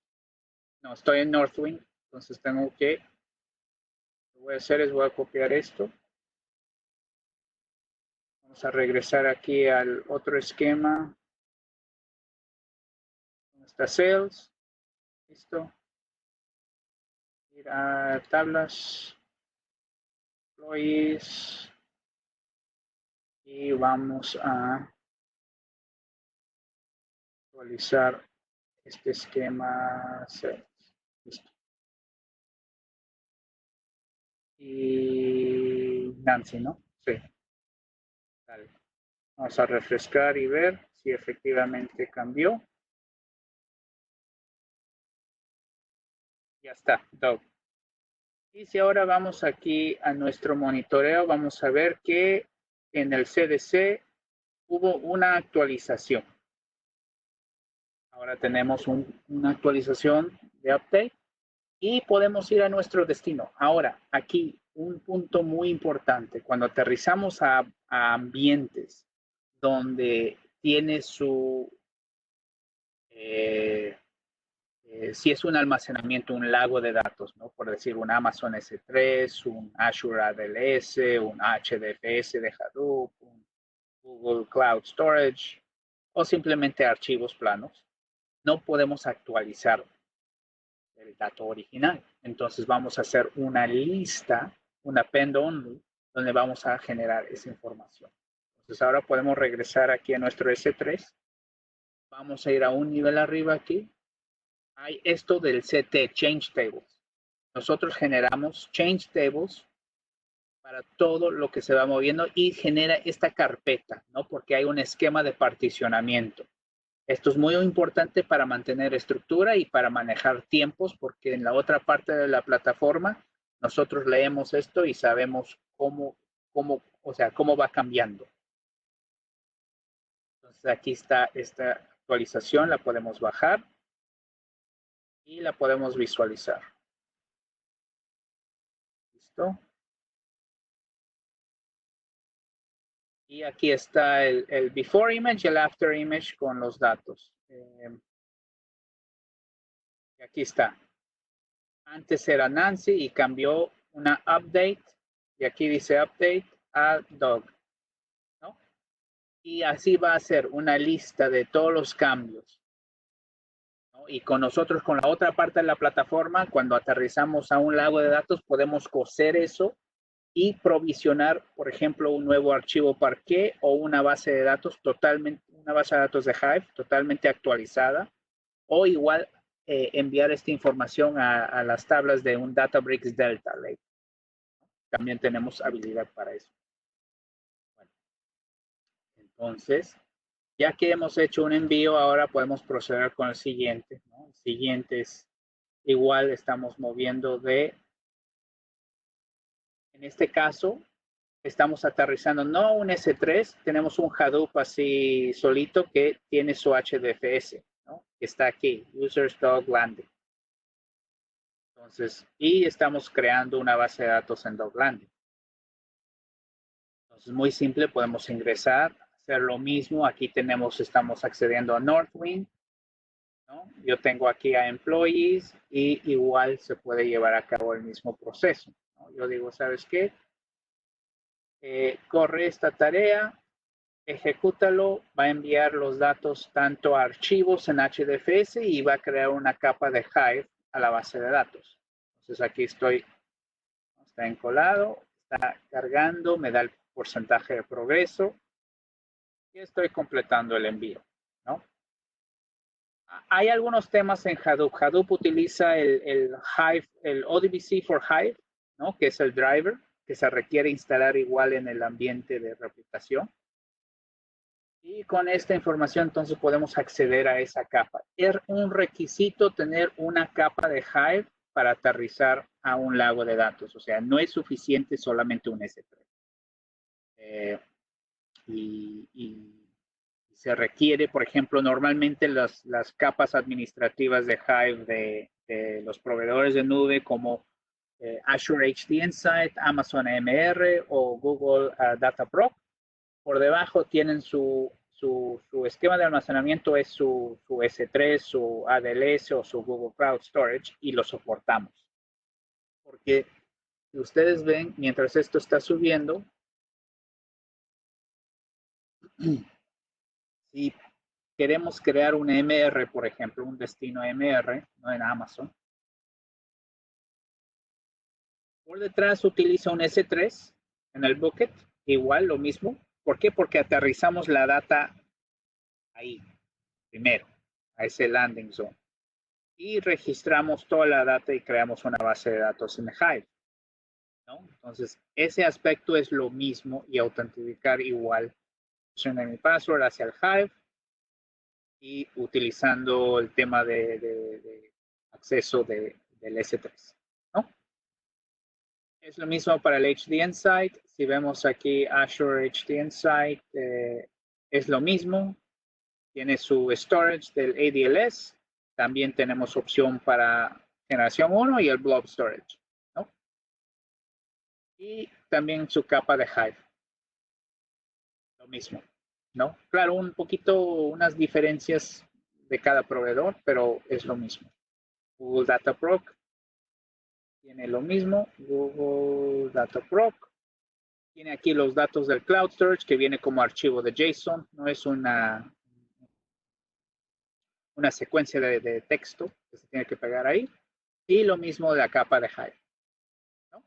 No, estoy en Northwind. Entonces, tengo que. Lo que voy a hacer es voy a copiar esto. Vamos a regresar aquí al otro esquema. ¿Dónde está sales? Listo. Ir a tablas. Employees. Y vamos a actualizar este esquema sales. Listo. Y Nancy, ¿no? Sí. Dale. Vamos a refrescar y ver si efectivamente cambió. Ya está, Dog. Y si ahora vamos aquí a nuestro monitoreo, vamos a ver que en el CDC hubo una actualización. Ahora tenemos una actualización de update y podemos ir a nuestro destino. Ahora, aquí un punto muy importante. Cuando aterrizamos a ambientes donde tiene su... si es un almacenamiento, un lago de datos, ¿no? Por decir, un Amazon S3, un Azure ADLS, un HDFS de Hadoop, un Google Cloud Storage o simplemente archivos planos, no podemos actualizar el dato original. Entonces vamos a hacer una lista, un append only, donde vamos a generar esa información. Entonces ahora podemos regresar aquí a nuestro S3. Vamos a ir a un nivel arriba aquí. Hay esto del CT, Change Tables. Nosotros generamos Change Tables para todo lo que se va moviendo y genera esta carpeta, ¿no? Porque hay un esquema de particionamiento. Esto es muy importante para mantener estructura y para manejar tiempos, porque en la otra parte de la plataforma nosotros leemos esto y sabemos cómo va cambiando. Entonces aquí está esta actualización, la podemos bajar y la podemos visualizar. ¿Listo? Y aquí está el before image y el after image con los datos. Aquí está. Antes era Nancy y cambió una update. Y aquí dice update a dog. ¿No? Y así va a ser una lista de todos los cambios. ¿No? Y con nosotros, con la otra parte de la plataforma, cuando aterrizamos a un lago de datos, podemos coser eso y provisionar, por ejemplo, un nuevo archivo Parquet o una base de datos una base de datos de Hive totalmente actualizada, o igual enviar esta información a las tablas de un Databricks Delta Lake. También tenemos habilidad para eso. Bueno, entonces, ya que hemos hecho un envío, ahora podemos proceder con el siguiente, ¿no? El siguiente es igual, estamos moviendo en este caso, estamos aterrizando no un S3, tenemos un Hadoop así solito que tiene su HDFS, ¿no? Que está aquí, Users Dog Landing. Entonces, y estamos creando una base de datos en Dog Landing. Entonces, muy simple, podemos ingresar, hacer lo mismo. Aquí estamos accediendo a Northwind, ¿no? Yo tengo aquí a Employees y igual se puede llevar a cabo el mismo proceso, ¿no? Yo digo, ¿sabes qué? Corre esta tarea, ejecútalo, va a enviar los datos tanto a archivos en HDFS y va a crear una capa de Hive a la base de datos. Entonces aquí está encolado, está cargando, me da el porcentaje de progreso y estoy completando el envío, ¿no? Hay algunos temas en Hadoop. Hadoop utiliza el Hive, el ODBC for Hive, ¿no? Que es el driver que se requiere instalar igual en el ambiente de replicación. Y con esta información entonces podemos acceder a esa capa. Es un requisito tener una capa de Hive para aterrizar a un lago de datos. O sea, no es suficiente solamente un S3. Y se requiere, por ejemplo, normalmente las capas administrativas de Hive de los proveedores de nube como Azure HD Insight, Amazon AMR o Google Dataproc, por debajo tienen su esquema de almacenamiento, es su S3, su ADLS o su Google Cloud Storage y lo soportamos. Porque si ustedes ven, mientras esto está subiendo, si queremos crear un MR, por ejemplo, un destino MR, ¿no? En Amazon, por detrás utiliza un S3 en el bucket, igual lo mismo. ¿Por qué? Porque aterrizamos la data ahí, primero, a ese landing zone. Y registramos toda la data y creamos una base de datos en Hive, ¿no? Entonces, ese aspecto es lo mismo y autenticar igual. De mi password hacia el Hive y utilizando el tema de acceso del S3, ¿no? Es lo mismo para el HD Insight. Si vemos aquí Azure HD Insight, es lo mismo. Tiene su storage del ADLS. También tenemos opción para generación 1 y el blob storage, ¿no? Y también su capa de Hive. Lo mismo, ¿no? Claro, un poquito, unas diferencias de cada proveedor, pero es lo mismo. Google Dataproc tiene lo mismo. Google Dataproc Tiene aquí los datos del CloudSearch que viene como archivo de JSON, no es una secuencia de texto que se tiene que pegar ahí. Y lo mismo de la capa de Hive, ¿no?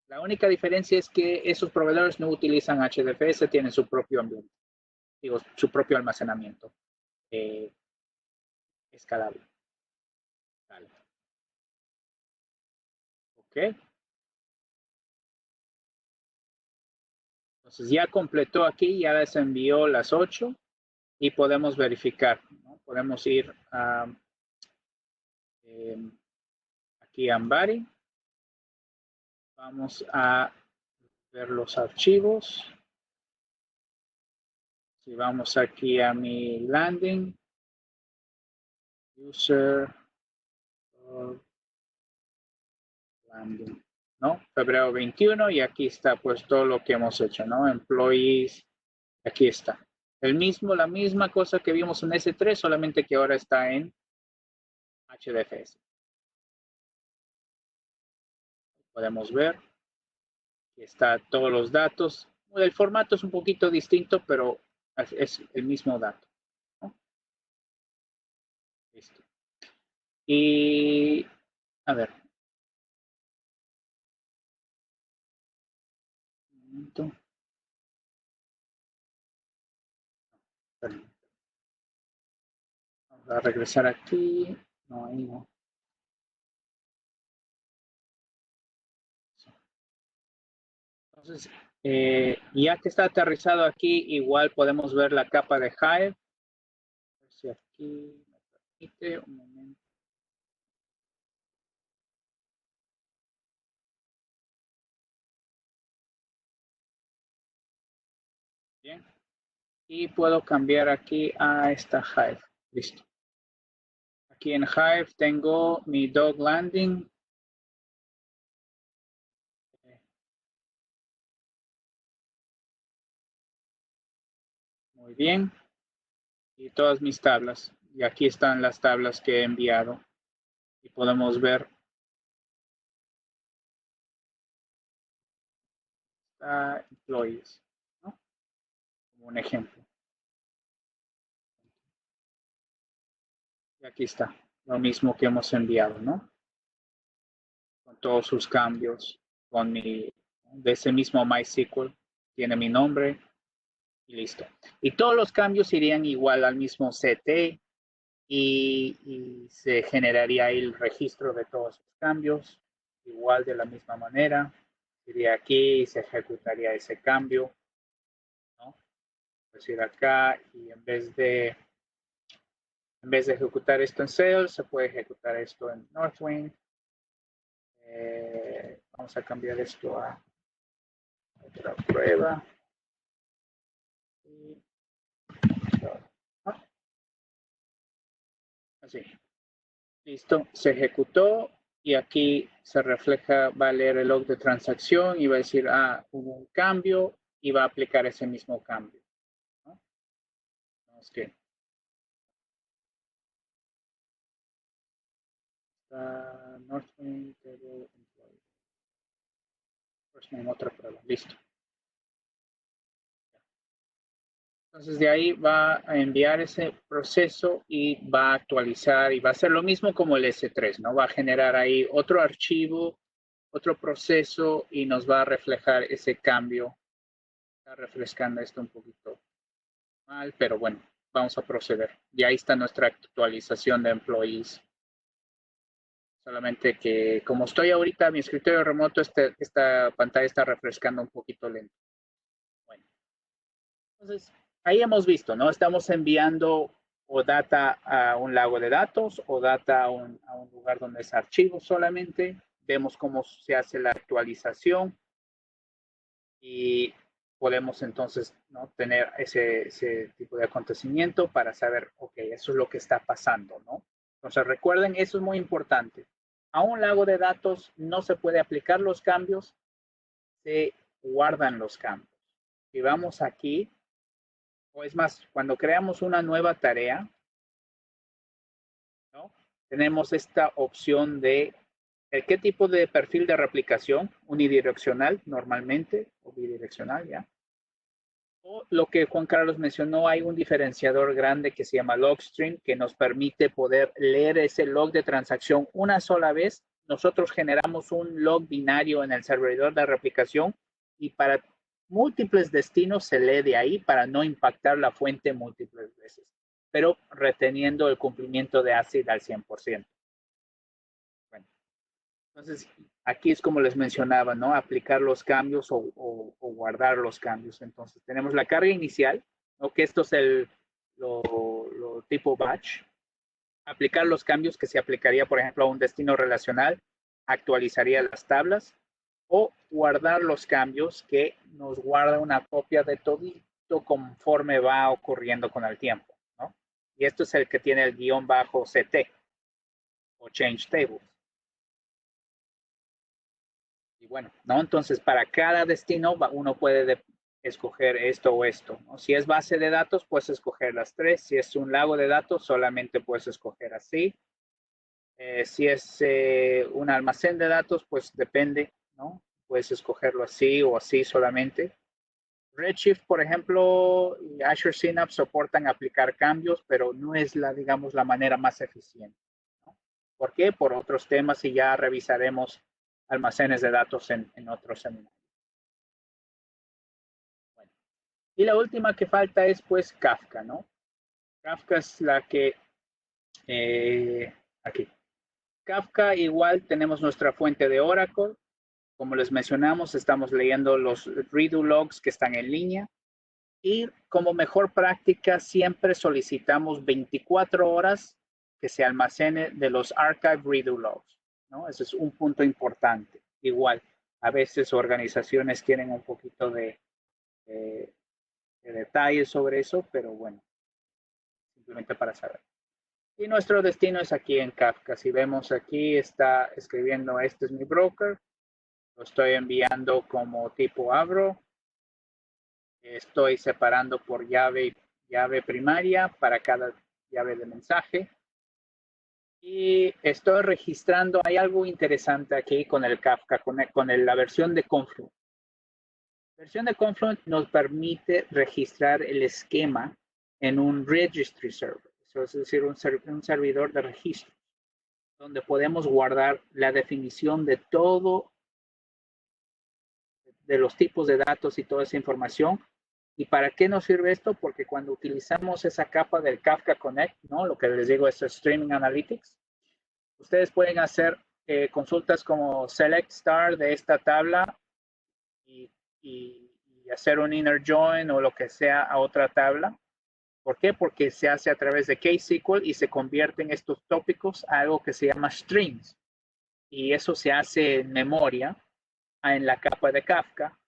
La única diferencia es que esos proveedores no utilizan HDFS, tienen su propio ambiente, digo, su propio almacenamiento escalable. Vale. Ok. Entonces ya completó aquí, ya les envió las 8 y podemos verificar, ¿no? Podemos ir a aquí a Ambari. Vamos a ver los archivos. Si vamos aquí a mi landing, user, landing, ¿no? Febrero 21 y aquí está pues todo lo que hemos hecho, ¿no? Employees, aquí está. La misma cosa que vimos en S3, solamente que ahora está en HDFS. Podemos ver. Aquí está todos los datos. El formato es un poquito distinto, pero es el mismo dato, ¿no? Listo. Y a ver. Un momento. Vamos a regresar aquí. No, ahí no. Entonces, ya que está aterrizado aquí, igual podemos ver la capa de Hive. Si aquí me permite un momento. Bien. Y puedo cambiar aquí a esta Hive. Listo. Aquí en Hive tengo mi dog landing. Muy bien. Y todas mis tablas. Y aquí están las tablas que he enviado. Y podemos ver employees, ¿no? Como un ejemplo. Y aquí está. Lo mismo que hemos enviado, ¿no? Con todos sus cambios. Con de ese mismo MySQL. Tiene mi nombre. Y listo. Y todos los cambios irían igual al mismo CT. Y se generaría ahí el registro de todos los cambios, igual de la misma manera, iría aquí y se ejecutaría ese cambio, ¿no? Es decir, acá y en vez de ejecutar esto en Sales, se puede ejecutar esto en Northwind. Vamos a cambiar esto a otra prueba. Así. Listo, se ejecutó y aquí se refleja, va a leer el log de transacción y va a decir, hubo un cambio y va a aplicar ese mismo cambio, ¿no? Vamos que Northwind Table Employee. First name, otra prueba, listo. Entonces de ahí va a enviar ese proceso y va a actualizar y va a hacer lo mismo como el S3, ¿no? Va a generar ahí otro archivo, otro proceso y nos va a reflejar ese cambio. Está refrescando esto un poquito mal, pero bueno, vamos a proceder. Y ahí está nuestra actualización de employees. Solamente que como estoy ahorita en mi escritorio remoto, esta pantalla está refrescando un poquito lento. Bueno, entonces ahí hemos visto, ¿no? Estamos enviando o data a un lago de datos o data a un lugar donde es archivo solamente. Vemos cómo se hace la actualización y podemos entonces, ¿no?, tener ese tipo de acontecimiento para saber, ok, eso es lo que está pasando, ¿no? Entonces recuerden, eso es muy importante. A un lago de datos no se puede aplicar los cambios, se guardan los cambios. Si vamos aquí, o es más, cuando creamos una nueva tarea, ¿no?, tenemos esta opción de ¿Qué tipo de perfil de replicación? Unidireccional normalmente, o bidireccional ya. O lo que Juan Carlos mencionó, hay un diferenciador grande que se llama logstream, que nos permite poder leer ese log de transacción una sola vez. Nosotros generamos un log binario en el servidor de replicación y para múltiples destinos se lee de ahí para no impactar la fuente múltiples veces, pero reteniendo el cumplimiento de ACID al 100%. Bueno, entonces, aquí es como les mencionaba, ¿no? Aplicar los cambios o guardar los cambios. Entonces, tenemos la carga inicial, ¿no? Que esto es lo tipo batch. Aplicar los cambios que se aplicaría, por ejemplo, a un destino relacional, actualizaría las tablas, o guardar los cambios que nos guarda una copia de todito conforme va ocurriendo con el tiempo, ¿no? Y esto es el que tiene el guión bajo CT o Change Tables. Y bueno, ¿no? Entonces, para cada destino uno puede escoger esto o esto, ¿no? Si es base de datos, puedes escoger las tres. Si es un lago de datos, solamente puedes escoger así. Si es un almacén de datos, pues depende, ¿no? Puedes escogerlo así o así solamente. Redshift, por ejemplo, y Azure Synapse soportan aplicar cambios, pero no es digamos, la manera más eficiente, ¿no? ¿Por qué? Por otros temas y ya revisaremos almacenes de datos en otros seminarios. Bueno, y la última que falta es pues Kafka, ¿no? Kafka es la que, aquí. Kafka igual tenemos nuestra fuente de Oracle. Como les mencionamos, estamos leyendo los redo logs que están en línea. Y como mejor práctica, siempre solicitamos 24 horas que se almacene de los archive redo logs, ¿no? Ese es un punto importante. Igual, a veces organizaciones tienen un poquito de detalles sobre eso, pero bueno, simplemente para saber. Y nuestro destino es aquí en Kafka. Si vemos aquí, está escribiendo, este es mi broker. Lo estoy enviando como tipo Avro. Estoy separando por llave primaria para cada llave de mensaje. Y estoy registrando, hay algo interesante aquí con el Kafka, con la versión de Confluent. La versión de Confluent nos permite registrar el esquema en un registry server, eso es decir, un servidor de registro, donde podemos guardar la definición de todo, de los tipos de datos y toda esa información. ¿Y para qué nos sirve esto? Porque cuando utilizamos esa capa del Kafka Connect, ¿no? Lo que les digo es Streaming Analytics, ustedes pueden hacer consultas como select star de esta tabla y hacer un inner join o lo que sea a otra tabla. ¿Por qué? Porque se hace a través de KSQL y se convierten estos tópicos a algo que se llama streams. Y eso se hace en memoria en la capa de Kafka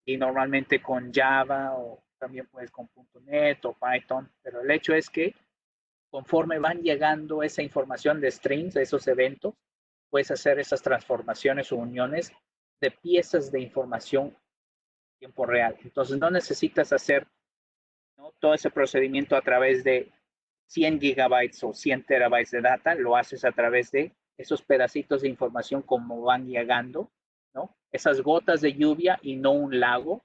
y normalmente con Java o también puedes con .NET o Python. Pero el hecho es que conforme van llegando esa información de streams, de esos eventos, puedes hacer esas transformaciones o uniones de piezas de información en tiempo real. Entonces no necesitas hacer, ¿no?, todo ese procedimiento a través de 100 gigabytes o 100 terabytes de data, lo haces a través de esos pedacitos de información como van llegando, ¿no? Esas gotas de lluvia y no un lago.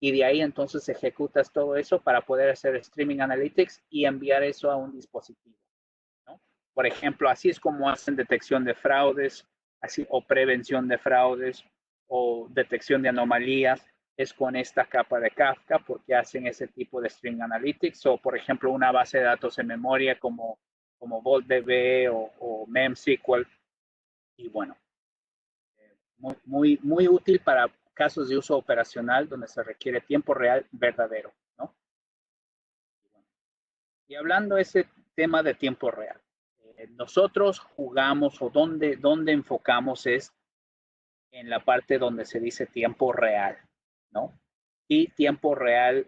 Y de ahí entonces ejecutas todo eso para poder hacer streaming analytics y enviar eso a un dispositivo, ¿no? Por ejemplo, así es como hacen detección de fraudes, así, o prevención de fraudes, o detección de anomalías, es con esta capa de Kafka, porque hacen ese tipo de string analytics, o por ejemplo una base de datos en memoria como VaultDB o MemSQL, y bueno, muy útil para casos de uso operacional donde se requiere tiempo real verdadero, ¿no? Y hablando de ese tema de tiempo real, nosotros jugamos o donde enfocamos es en la parte donde se dice tiempo real, ¿no? Y tiempo real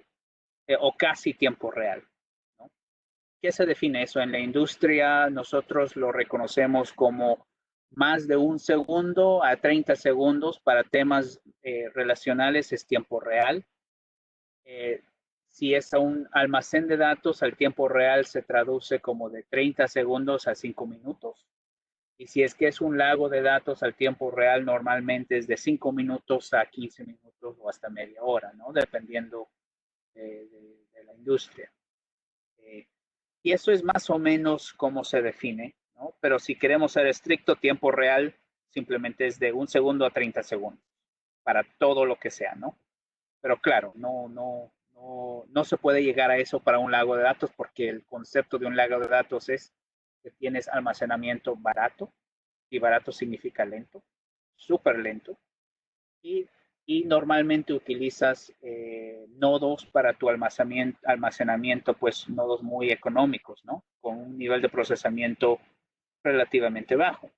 o casi tiempo real, ¿no? ¿Qué se define eso? En la industria nosotros lo reconocemos como más de 1 segundo a 30 segundos para temas relacionales es tiempo real. Si es a un almacén de datos, al tiempo real se traduce como de 30 segundos a 5 minutos. Y si es que es un lago de datos al tiempo real, normalmente es de 5 minutos a 15 minutos o hasta media hora, ¿no? Dependiendo de la industria. Y eso es más o menos cómo se define, ¿no? Pero si queremos ser estricto, tiempo real simplemente es de 1 segundo a 30 segundos para todo lo que sea, ¿no? Pero claro, no se puede llegar a eso para un lago de datos porque el concepto de un lago de datos es que tienes almacenamiento barato, y barato significa lento, súper lento, y, y, normalmente utilizas nodos para tu almacenamiento, pues nodos muy económicos, ¿no? Con un nivel de procesamiento relativamente bajo.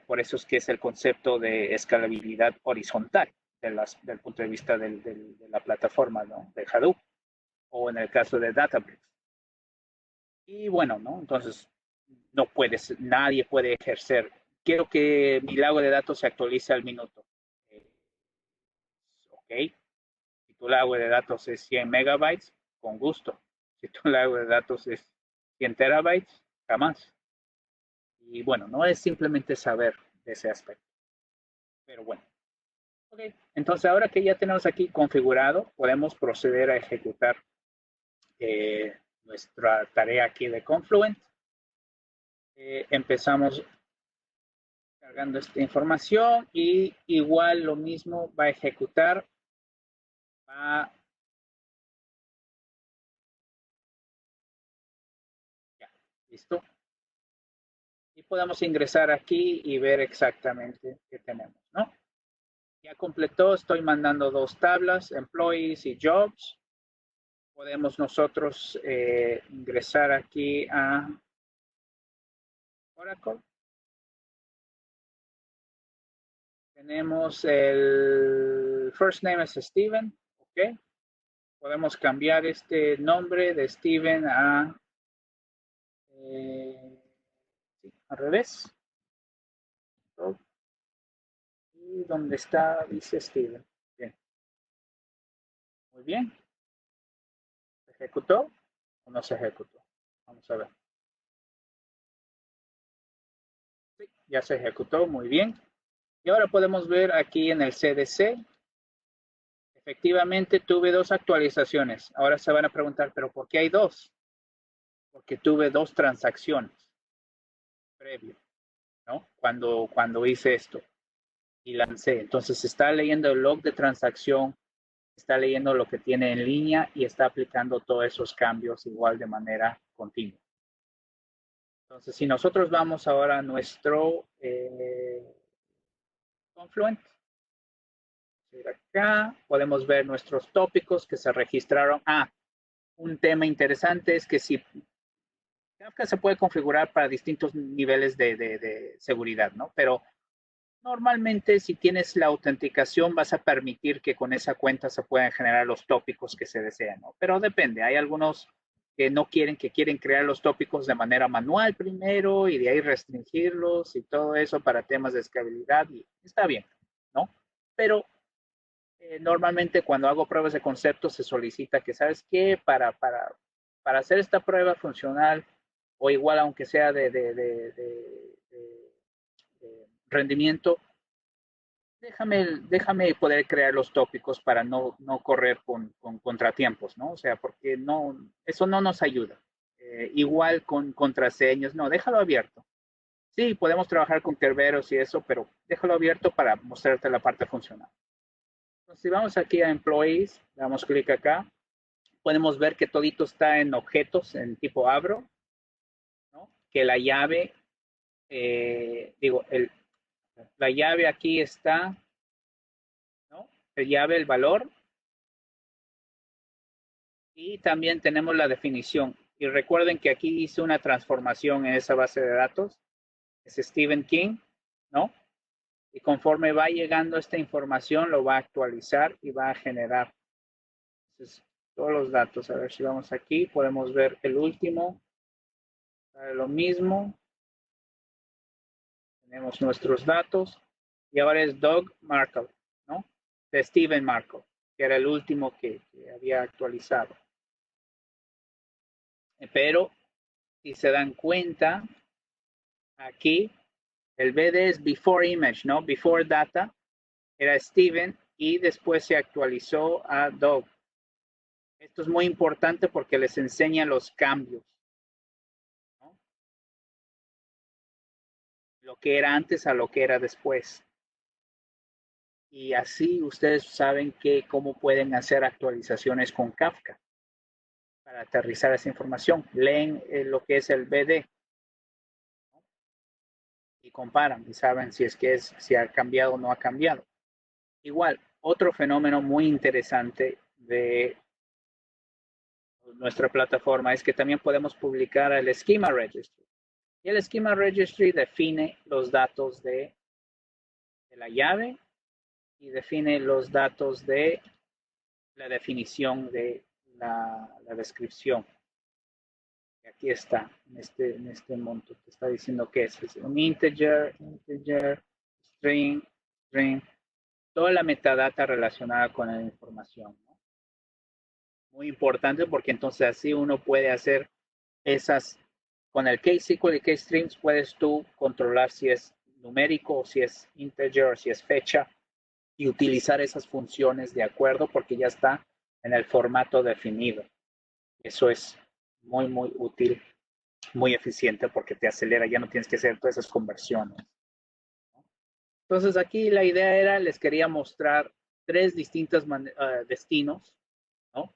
Por eso es que es el concepto de escalabilidad horizontal del punto de vista de la plataforma, ¿no? De Hadoop o en el caso de Databricks. Y bueno, ¿no? Entonces, nadie puede ejercer. Quiero que mi lago de datos se actualice al minuto. Ok. Si tu lago de datos es 100 megabytes, con gusto. Si tu lago de datos es 100 terabytes, jamás. Y bueno, no es simplemente saber de ese aspecto. Pero bueno. Okay. Entonces, ahora que ya tenemos aquí configurado, podemos proceder a ejecutar nuestra tarea aquí de Confluent. Empezamos cargando esta información y igual lo mismo va a ejecutar. Ya, listo. Y podemos ingresar aquí y ver exactamente qué tenemos, ¿no? Ya completó, estoy mandando 2 tablas, employees y jobs. Podemos nosotros ingresar aquí a Oracle. Tenemos el first name es Steven, ¿ok? Podemos cambiar este nombre de Steven a sí, al revés. Y donde está, dice Steven. Bien. Muy bien. ¿Se ejecutó o no se ejecutó? Vamos a ver. Sí, ya se ejecutó, muy bien. Y ahora podemos ver aquí en el CDC. Efectivamente, tuve 2 actualizaciones. Ahora se van a preguntar, ¿pero por qué hay 2? Porque tuve 2 transacciones previo, ¿no? Cuando hice esto y lancé. Entonces está leyendo el log de transacción, está leyendo lo que tiene en línea y está aplicando todos esos cambios igual de manera continua. Entonces, si nosotros vamos ahora a nuestro Confluent, acá podemos ver nuestros tópicos que se registraron. Un tema interesante es que si Kafka se puede configurar para distintos niveles de seguridad, ¿no? Pero normalmente si tienes la autenticación vas a permitir que con esa cuenta se puedan generar los tópicos que se desean, ¿no? Pero depende, hay algunos que no quieren, que quieren crear los tópicos de manera manual primero y de ahí restringirlos y todo eso para temas de escalabilidad y está bien, ¿no? Pero normalmente cuando hago pruebas de concepto se solicita que, ¿sabes qué? Para hacer esta prueba funcional o igual aunque sea de rendimiento, déjame poder crear los tópicos para no correr con contratiempos, ¿no? O sea, porque eso no nos ayuda. Igual con contraseñas, no, déjalo abierto. Sí, podemos trabajar con Kerberos y eso, pero déjalo abierto para mostrarte la parte funcional. Entonces, si vamos aquí a Employees, damos clic acá, podemos ver que todito está en objetos en tipo Abro, ¿no? Que la llave, la llave aquí está, ¿no? La llave, el valor, y también tenemos la definición. Y recuerden que aquí hice una transformación en esa base de datos, es Stephen King, ¿no? Y conforme va llegando esta información, lo va a actualizar y va a generar. Entonces, todos los datos. A ver si vamos aquí, podemos ver el último. Lo mismo. Tenemos nuestros datos. Y ahora es Doug Markle, ¿no? De Stephen Markle, que era el último que había actualizado. Pero, si se dan cuenta, aquí El BD es before image, ¿no? Before data era Steven y después se actualizó a Doug. Esto es muy importante porque les enseña los cambios, ¿no? Lo que era antes a lo que era después. Y así ustedes saben cómo pueden hacer actualizaciones con Kafka para aterrizar esa información. Leen lo que es el BD, ¿no? Y comparan y saben si ha cambiado o no ha cambiado. Igual, otro fenómeno muy interesante de nuestra plataforma es que también podemos publicar el Schema Registry. Y el Schema Registry define los datos de la llave y define los datos de la definición de la descripción. Aquí está, en este monto, te está diciendo que es un integer, string, toda la metadata relacionada con la información, ¿no? Muy importante porque entonces así uno puede hacer esas, con el KSQL y KStreams puedes tú controlar si es numérico o si es integer o si es fecha y utilizar esas funciones de acuerdo porque ya está en el formato definido. Eso es muy, muy útil, muy eficiente porque te acelera, ya no tienes que hacer todas esas conversiones. Entonces aquí la idea era, les quería mostrar tres distintos destinos, ¿no?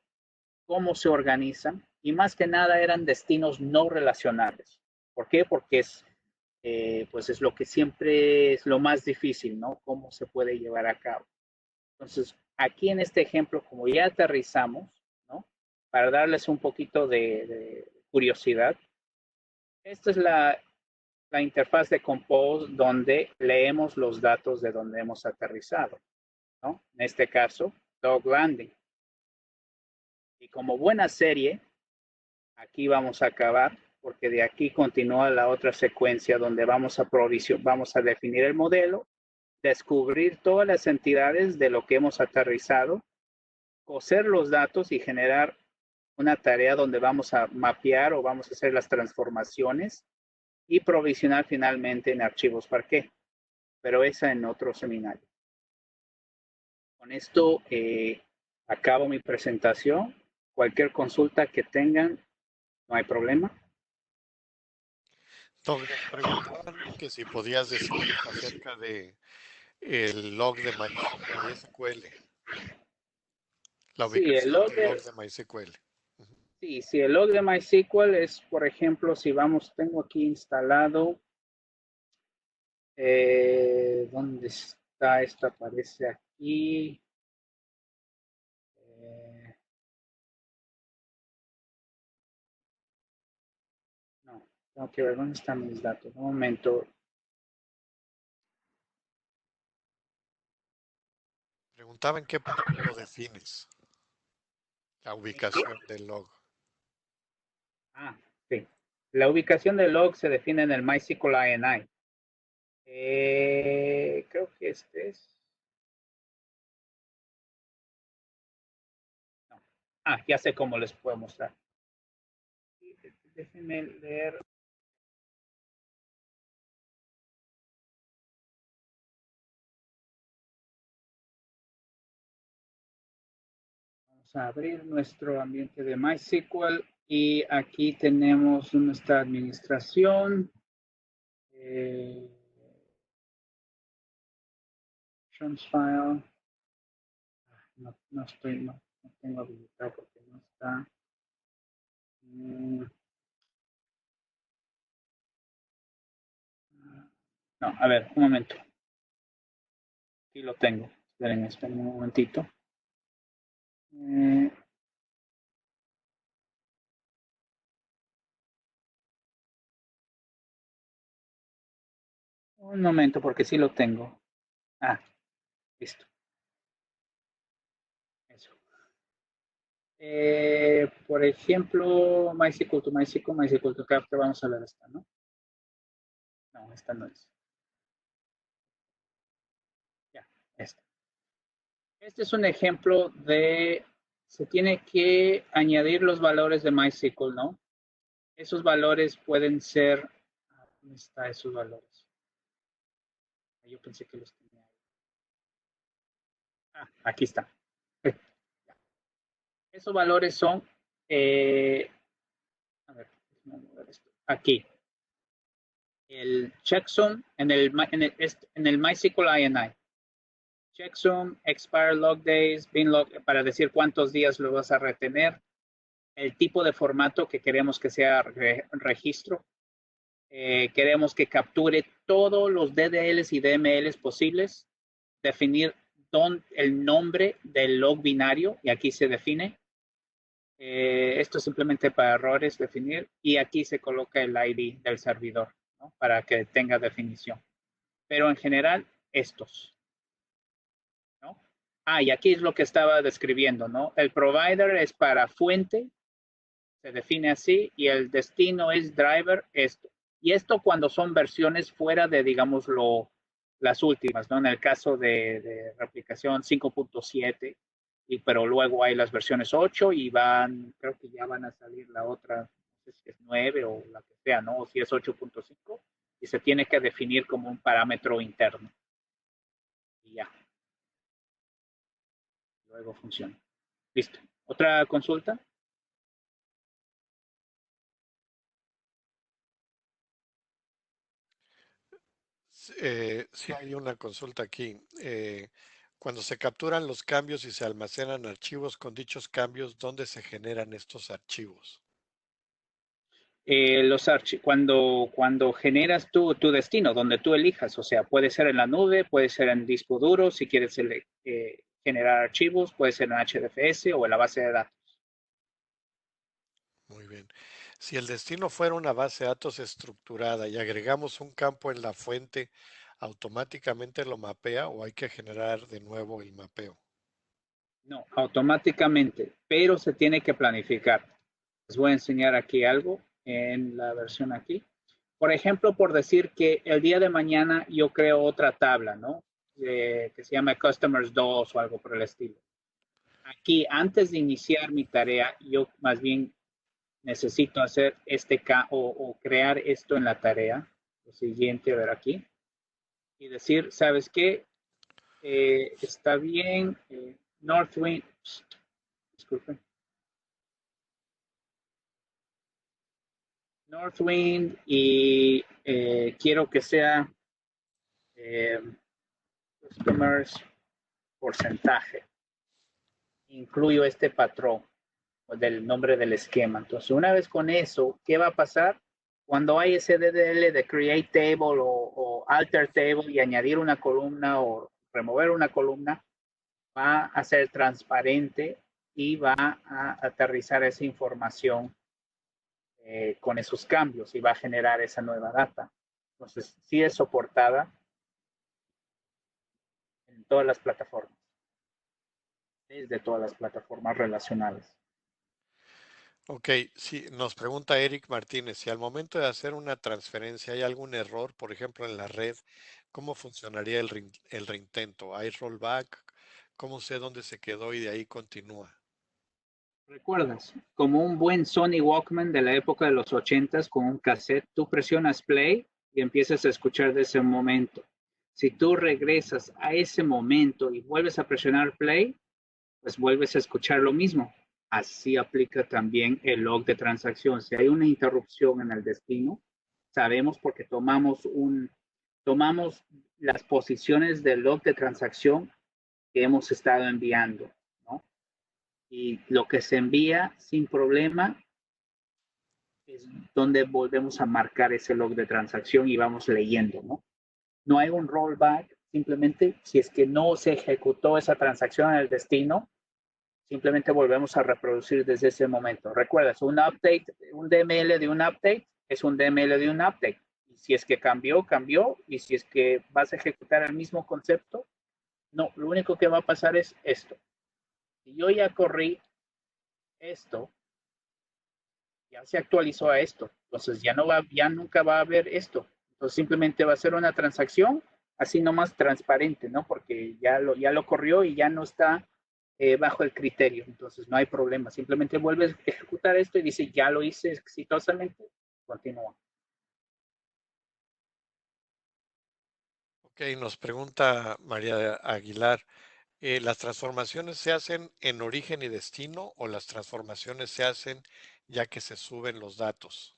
Cómo se organizan y más que nada eran destinos no relacionales. ¿Por qué? Porque pues es lo que siempre es lo más difícil, ¿no? Cómo se puede llevar a cabo. Entonces, aquí en este ejemplo, como ya aterrizamos, ¿no? Para darles un poquito de curiosidad, esta es la interfaz de Compose donde leemos los datos de donde hemos aterrizado, ¿no? En este caso, Dog Landing. Y como buena serie, aquí vamos a acabar porque de aquí continúa la otra secuencia donde vamos a definir el modelo, descubrir todas las entidades de lo que hemos aterrizado, coser los datos y generar una tarea donde vamos a mapear o vamos a hacer las transformaciones y provisionar finalmente en archivos Parquet, pero esa en otro seminario. Con esto acabo mi presentación. Cualquier consulta que tengan, no hay problema. Doc, nos preguntaban que si podías decirnos acerca de el log de MySQL, la Sí, ubicación del log de MySQL. sí, el log de MySQL es, por ejemplo, si vamos, tengo aquí instalado, ¿dónde está? Esto aparece aquí. No, tengo que ver dónde están mis datos. Un momento. Preguntaba en qué punto lo defines, la ubicación del log. Ah, sí. La ubicación del log se define en el MySQL INI. Creo que este es. No. Ah, ya sé cómo les puedo mostrar. Déjenme leer. Vamos a abrir nuestro ambiente de MySQL y aquí tenemos nuestra administración. File. No tengo habilitado porque no está. No, a ver, un momento. Aquí lo tengo. Esperen un momentito. Un momento, porque sí lo tengo. Ah, listo. Eso. Por ejemplo, MySQL to Kafka, vamos a ver esta, ¿no? No, esta no es. Ya, esta. Este es un ejemplo de, se tiene que añadir los valores de MySQL, ¿no? Esos valores pueden ser, ¿dónde están esos valores? Yo pensé que los tenía. Aquí está. Esos valores son, a ver, aquí. El checksum en el MySQL INI. Checksum, expire log days, bin log, para decir cuántos días lo vas a retener. El tipo de formato que queremos que sea registro. Queremos que capture todos los DDLs y DMLs posibles. Definir el nombre del log binario, y aquí se define. Esto es simplemente para errores definir, y aquí se coloca el ID del servidor, ¿no? Para que tenga definición. Pero en general, estos, ¿no? Y aquí es lo que estaba describiendo, ¿no? El provider es para fuente, se define así, y el destino es driver, esto. Y esto cuando son versiones fuera de, digamos, las últimas, ¿no? En el caso de replicación 5.7, pero luego hay las versiones 8 y creo que ya van a salir la otra, no sé si es 9 o la que sea, ¿no? O si es 8.5, y se tiene que definir como un parámetro interno. Y ya. Luego funciona. Listo. ¿Otra consulta? Sí, hay una consulta aquí. Cuando se capturan los cambios y se almacenan archivos con dichos cambios, ¿dónde se generan estos archivos? Cuando generas tu destino, donde tú elijas, o sea, puede ser en la nube, puede ser en disco duro, si quieres generar archivos, puede ser en HDFS o en la base de datos. Muy bien. Si el destino fuera una base de datos estructurada y agregamos un campo en la fuente, ¿automáticamente lo mapea o hay que generar de nuevo el mapeo? No, automáticamente, pero se tiene que planificar. Les voy a enseñar aquí algo en la versión aquí. Por ejemplo, por decir que el día de mañana yo creo otra tabla, ¿no? Que se llama Customers 2 o algo por el estilo. Aquí, antes de iniciar mi tarea, yo más bien necesito hacer o crear esto en la tarea. Lo siguiente, a ver aquí. Y decir, ¿sabes qué? Está bien. Northwind, disculpen. Northwind y quiero que sea eh, customers porcentaje. Incluyo este patrón del nombre del esquema. Entonces, una vez con eso, ¿qué va a pasar? Cuando hay ese DDL de create table o alter table y añadir una columna o remover una columna, va a ser transparente y va a aterrizar esa información con esos cambios y va a generar esa nueva data. Entonces, sí es soportada en todas las plataformas, desde todas las plataformas relacionales. Ok, sí, nos pregunta Eric Martínez, si al momento de hacer una transferencia hay algún error, por ejemplo en la red, ¿cómo funcionaría el reintento? ¿Hay rollback? ¿Cómo sé dónde se quedó y de ahí continúa? ¿Recuerdas? Como un buen Sony Walkman de la época de los 80s con un cassette, tú presionas play y empiezas a escuchar de ese momento. Si tú regresas a ese momento y vuelves a presionar play, pues vuelves a escuchar lo mismo. Así aplica también el log de transacción. Si hay una interrupción en el destino, sabemos porque tomamos las posiciones del log de transacción que hemos estado enviando, ¿no? Y lo que se envía sin problema es donde volvemos a marcar ese log de transacción y vamos leyendo, ¿no? No hay un rollback, simplemente si es que no se ejecutó esa transacción en el destino, simplemente volvemos a reproducir desde ese momento. Recuerdas, un update, un DML de un update es un DML de un update. Y si es que cambió, cambió. Y si es que vas a ejecutar el mismo concepto, no, lo único que va a pasar es esto. Si yo ya corrí esto, ya se actualizó a esto. Entonces ya nunca va a haber esto. Entonces simplemente va a ser una transacción así nomás transparente, ¿no? Porque ya lo corrió y ya no está bajo el criterio. Entonces no hay problema. Simplemente vuelves a ejecutar esto y dice, ya lo hice exitosamente, continúa. Ok, nos pregunta María Aguilar, ¿las transformaciones se hacen en origen y destino o las transformaciones se hacen ya que se suben los datos?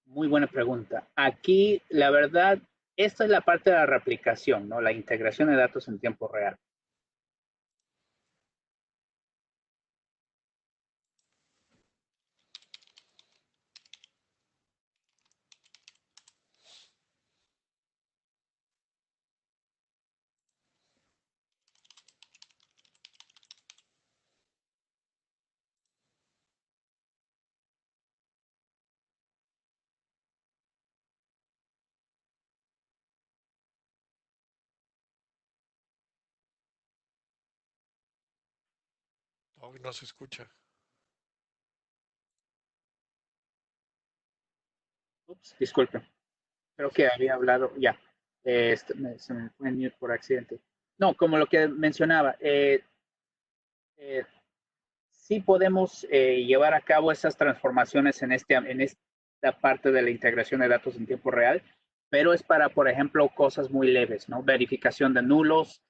Muy buena pregunta. Aquí, la verdad, esta es la parte de la replicación, ¿no? La integración de datos en tiempo real. Oh, no se escucha. Ups, disculpe, creo que había hablado ya. Se me fue en mute por accidente. No, como lo que mencionaba, eh, sí podemos llevar a cabo esas transformaciones en esta parte de la integración de datos en tiempo real, pero es para, por ejemplo, cosas muy leves, ¿no? Verificación de nulos,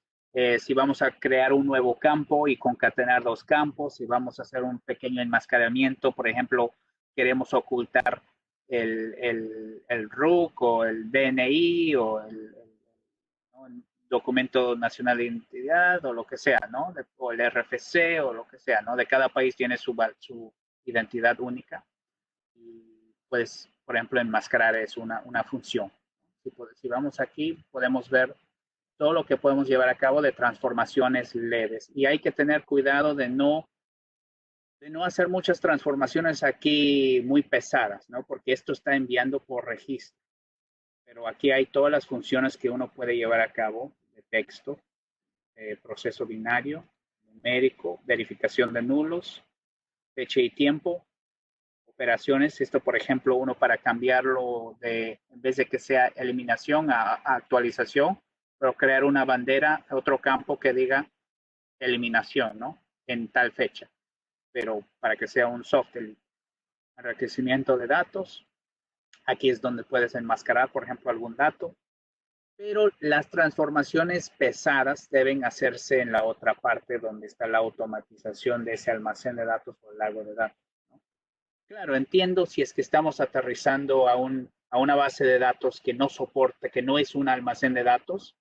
si vamos a crear un nuevo campo y concatenar dos campos, si vamos a hacer un pequeño enmascaramiento, por ejemplo, queremos ocultar el RUC o el DNI o ¿no? El documento nacional de identidad o lo que sea, ¿no? O el RFC o lo que sea, ¿no? De cada país tiene su identidad única. Y pues, por ejemplo, enmascarar es una función. Si vamos aquí, podemos ver todo lo que podemos llevar a cabo de transformaciones leves. Y hay que tener cuidado de no hacer muchas transformaciones aquí muy pesadas, ¿no? Porque esto está enviando por registro. Pero aquí hay todas las funciones que uno puede llevar a cabo de texto, proceso binario, numérico, verificación de nulos, fecha y tiempo, operaciones. Esto, por ejemplo, uno para cambiarlo en vez de que sea eliminación a actualización, pero crear una bandera, otro campo que diga eliminación, ¿no? En tal fecha, pero para que sea un soft enriquecimiento de datos. Aquí es donde puedes enmascarar, por ejemplo, algún dato, pero las transformaciones pesadas deben hacerse en la otra parte donde está la automatización de ese almacén de datos o el largo de datos, ¿no? Claro, entiendo si es que estamos aterrizando a una base de datos que no soporta, que no es un almacén de datos,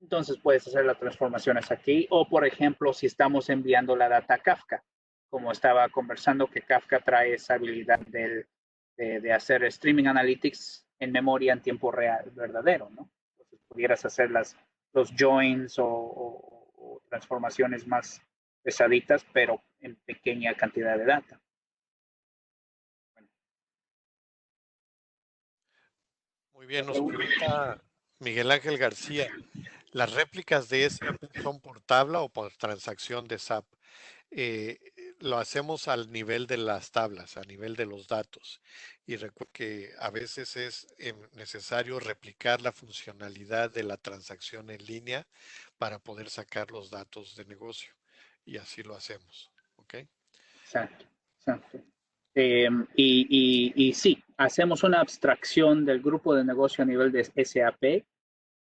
entonces puedes hacer las transformaciones aquí. O, por ejemplo, si estamos enviando la data a Kafka, como estaba conversando, que Kafka trae esa habilidad de hacer streaming analytics en memoria en tiempo real, verdadero, ¿no? Entonces pudieras hacer los joins o transformaciones más pesaditas, pero en pequeña cantidad de data. Bueno, Muy bien, nos pregunta Miguel Ángel García, ¿las réplicas de SAP son por tabla o por transacción de SAP? eh, lo hacemos al nivel de las tablas, a nivel de los datos. Y recuerda que a veces es necesario replicar la funcionalidad de la transacción en línea para poder sacar los datos de negocio. Y así lo hacemos. ¿Ok? exacto, exacto. Y sí, hacemos una abstracción del grupo de negocio a nivel de SAP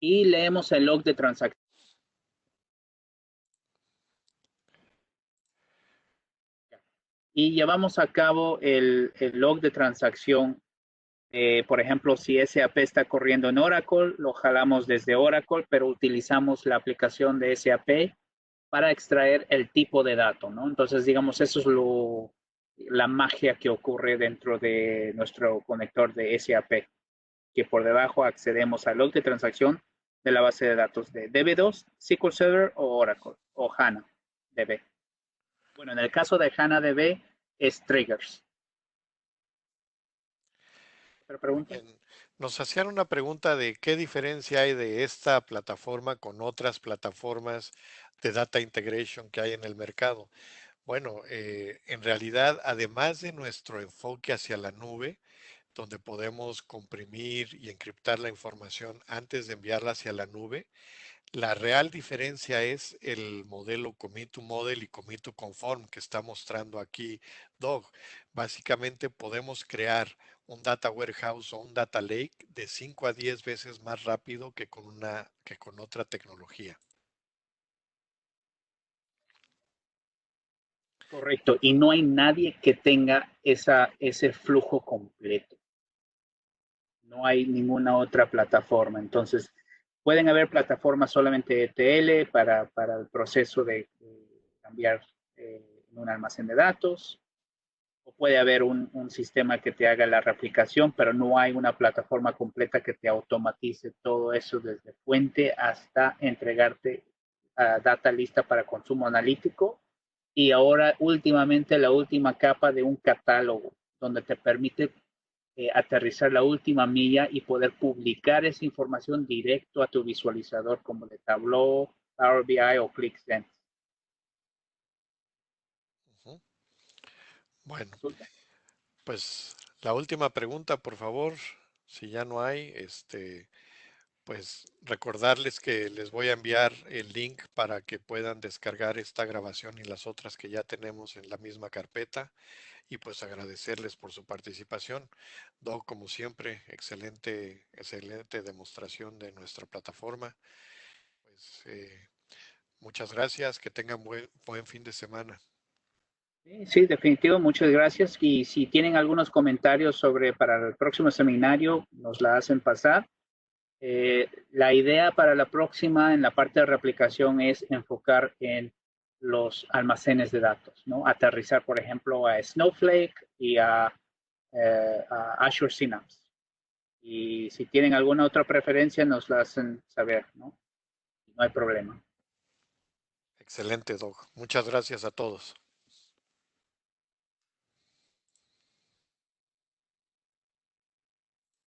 y leemos el log de transacción. Y llevamos a cabo el log de transacción. Por ejemplo, si SAP está corriendo en Oracle, lo jalamos desde Oracle, pero utilizamos la aplicación de SAP para extraer el tipo de dato, ¿no? Entonces, digamos, eso es la magia que ocurre dentro de nuestro conector de SAP, que por debajo accedemos al log de transacción de la base de datos de DB2, SQL Server o Oracle o HANA DB. Bueno, en el caso de HANA DB es triggers. ¿Otra Muy pregunta? bien. Nos hacían una pregunta de qué diferencia hay de esta plataforma con otras plataformas de data integration que hay en el mercado. Bueno, en realidad, además de nuestro enfoque hacia la nube, donde podemos comprimir y encriptar la información antes de enviarla hacia la nube, la real diferencia es el modelo commit to model y commit to conform que está mostrando aquí Doug. Básicamente podemos crear un data warehouse o un data lake de 5 a 10 veces más rápido que con otra tecnología. Correcto. Y no hay nadie que tenga ese flujo completo. No hay ninguna otra plataforma. Entonces, pueden haber plataformas solamente ETL para el proceso de cambiar en un almacén de datos, o puede haber un sistema que te haga la replicación, pero no hay una plataforma completa que te automatice todo eso desde fuente hasta entregarte data lista para consumo analítico. Y ahora, últimamente, la última capa de un catálogo, donde te permite aterrizar la última milla y poder publicar esa información directo a tu visualizador como de Tableau, Power BI o ClickSense. Ujú. Bueno, ¿Resulta? pues la última pregunta, por favor, si ya no hay, pues recordarles que les voy a enviar el link para que puedan descargar esta grabación y las otras que ya tenemos en la misma carpeta y pues agradecerles por su participación. Doc, como siempre, excelente demostración de nuestra plataforma. Pues muchas gracias, que tengan buen fin de semana. Sí, sí, definitivo, muchas gracias. Y si tienen algunos comentarios sobre para el próximo seminario, nos la hacen pasar. La idea para la próxima en la parte de replicación es enfocar en los almacenes de datos, ¿no? Aterrizar, por ejemplo, a Snowflake y a Azure Synapse. Y si tienen alguna otra preferencia, nos la hacen saber, ¿no? No hay problema. Excelente, Doc. Muchas gracias a todos.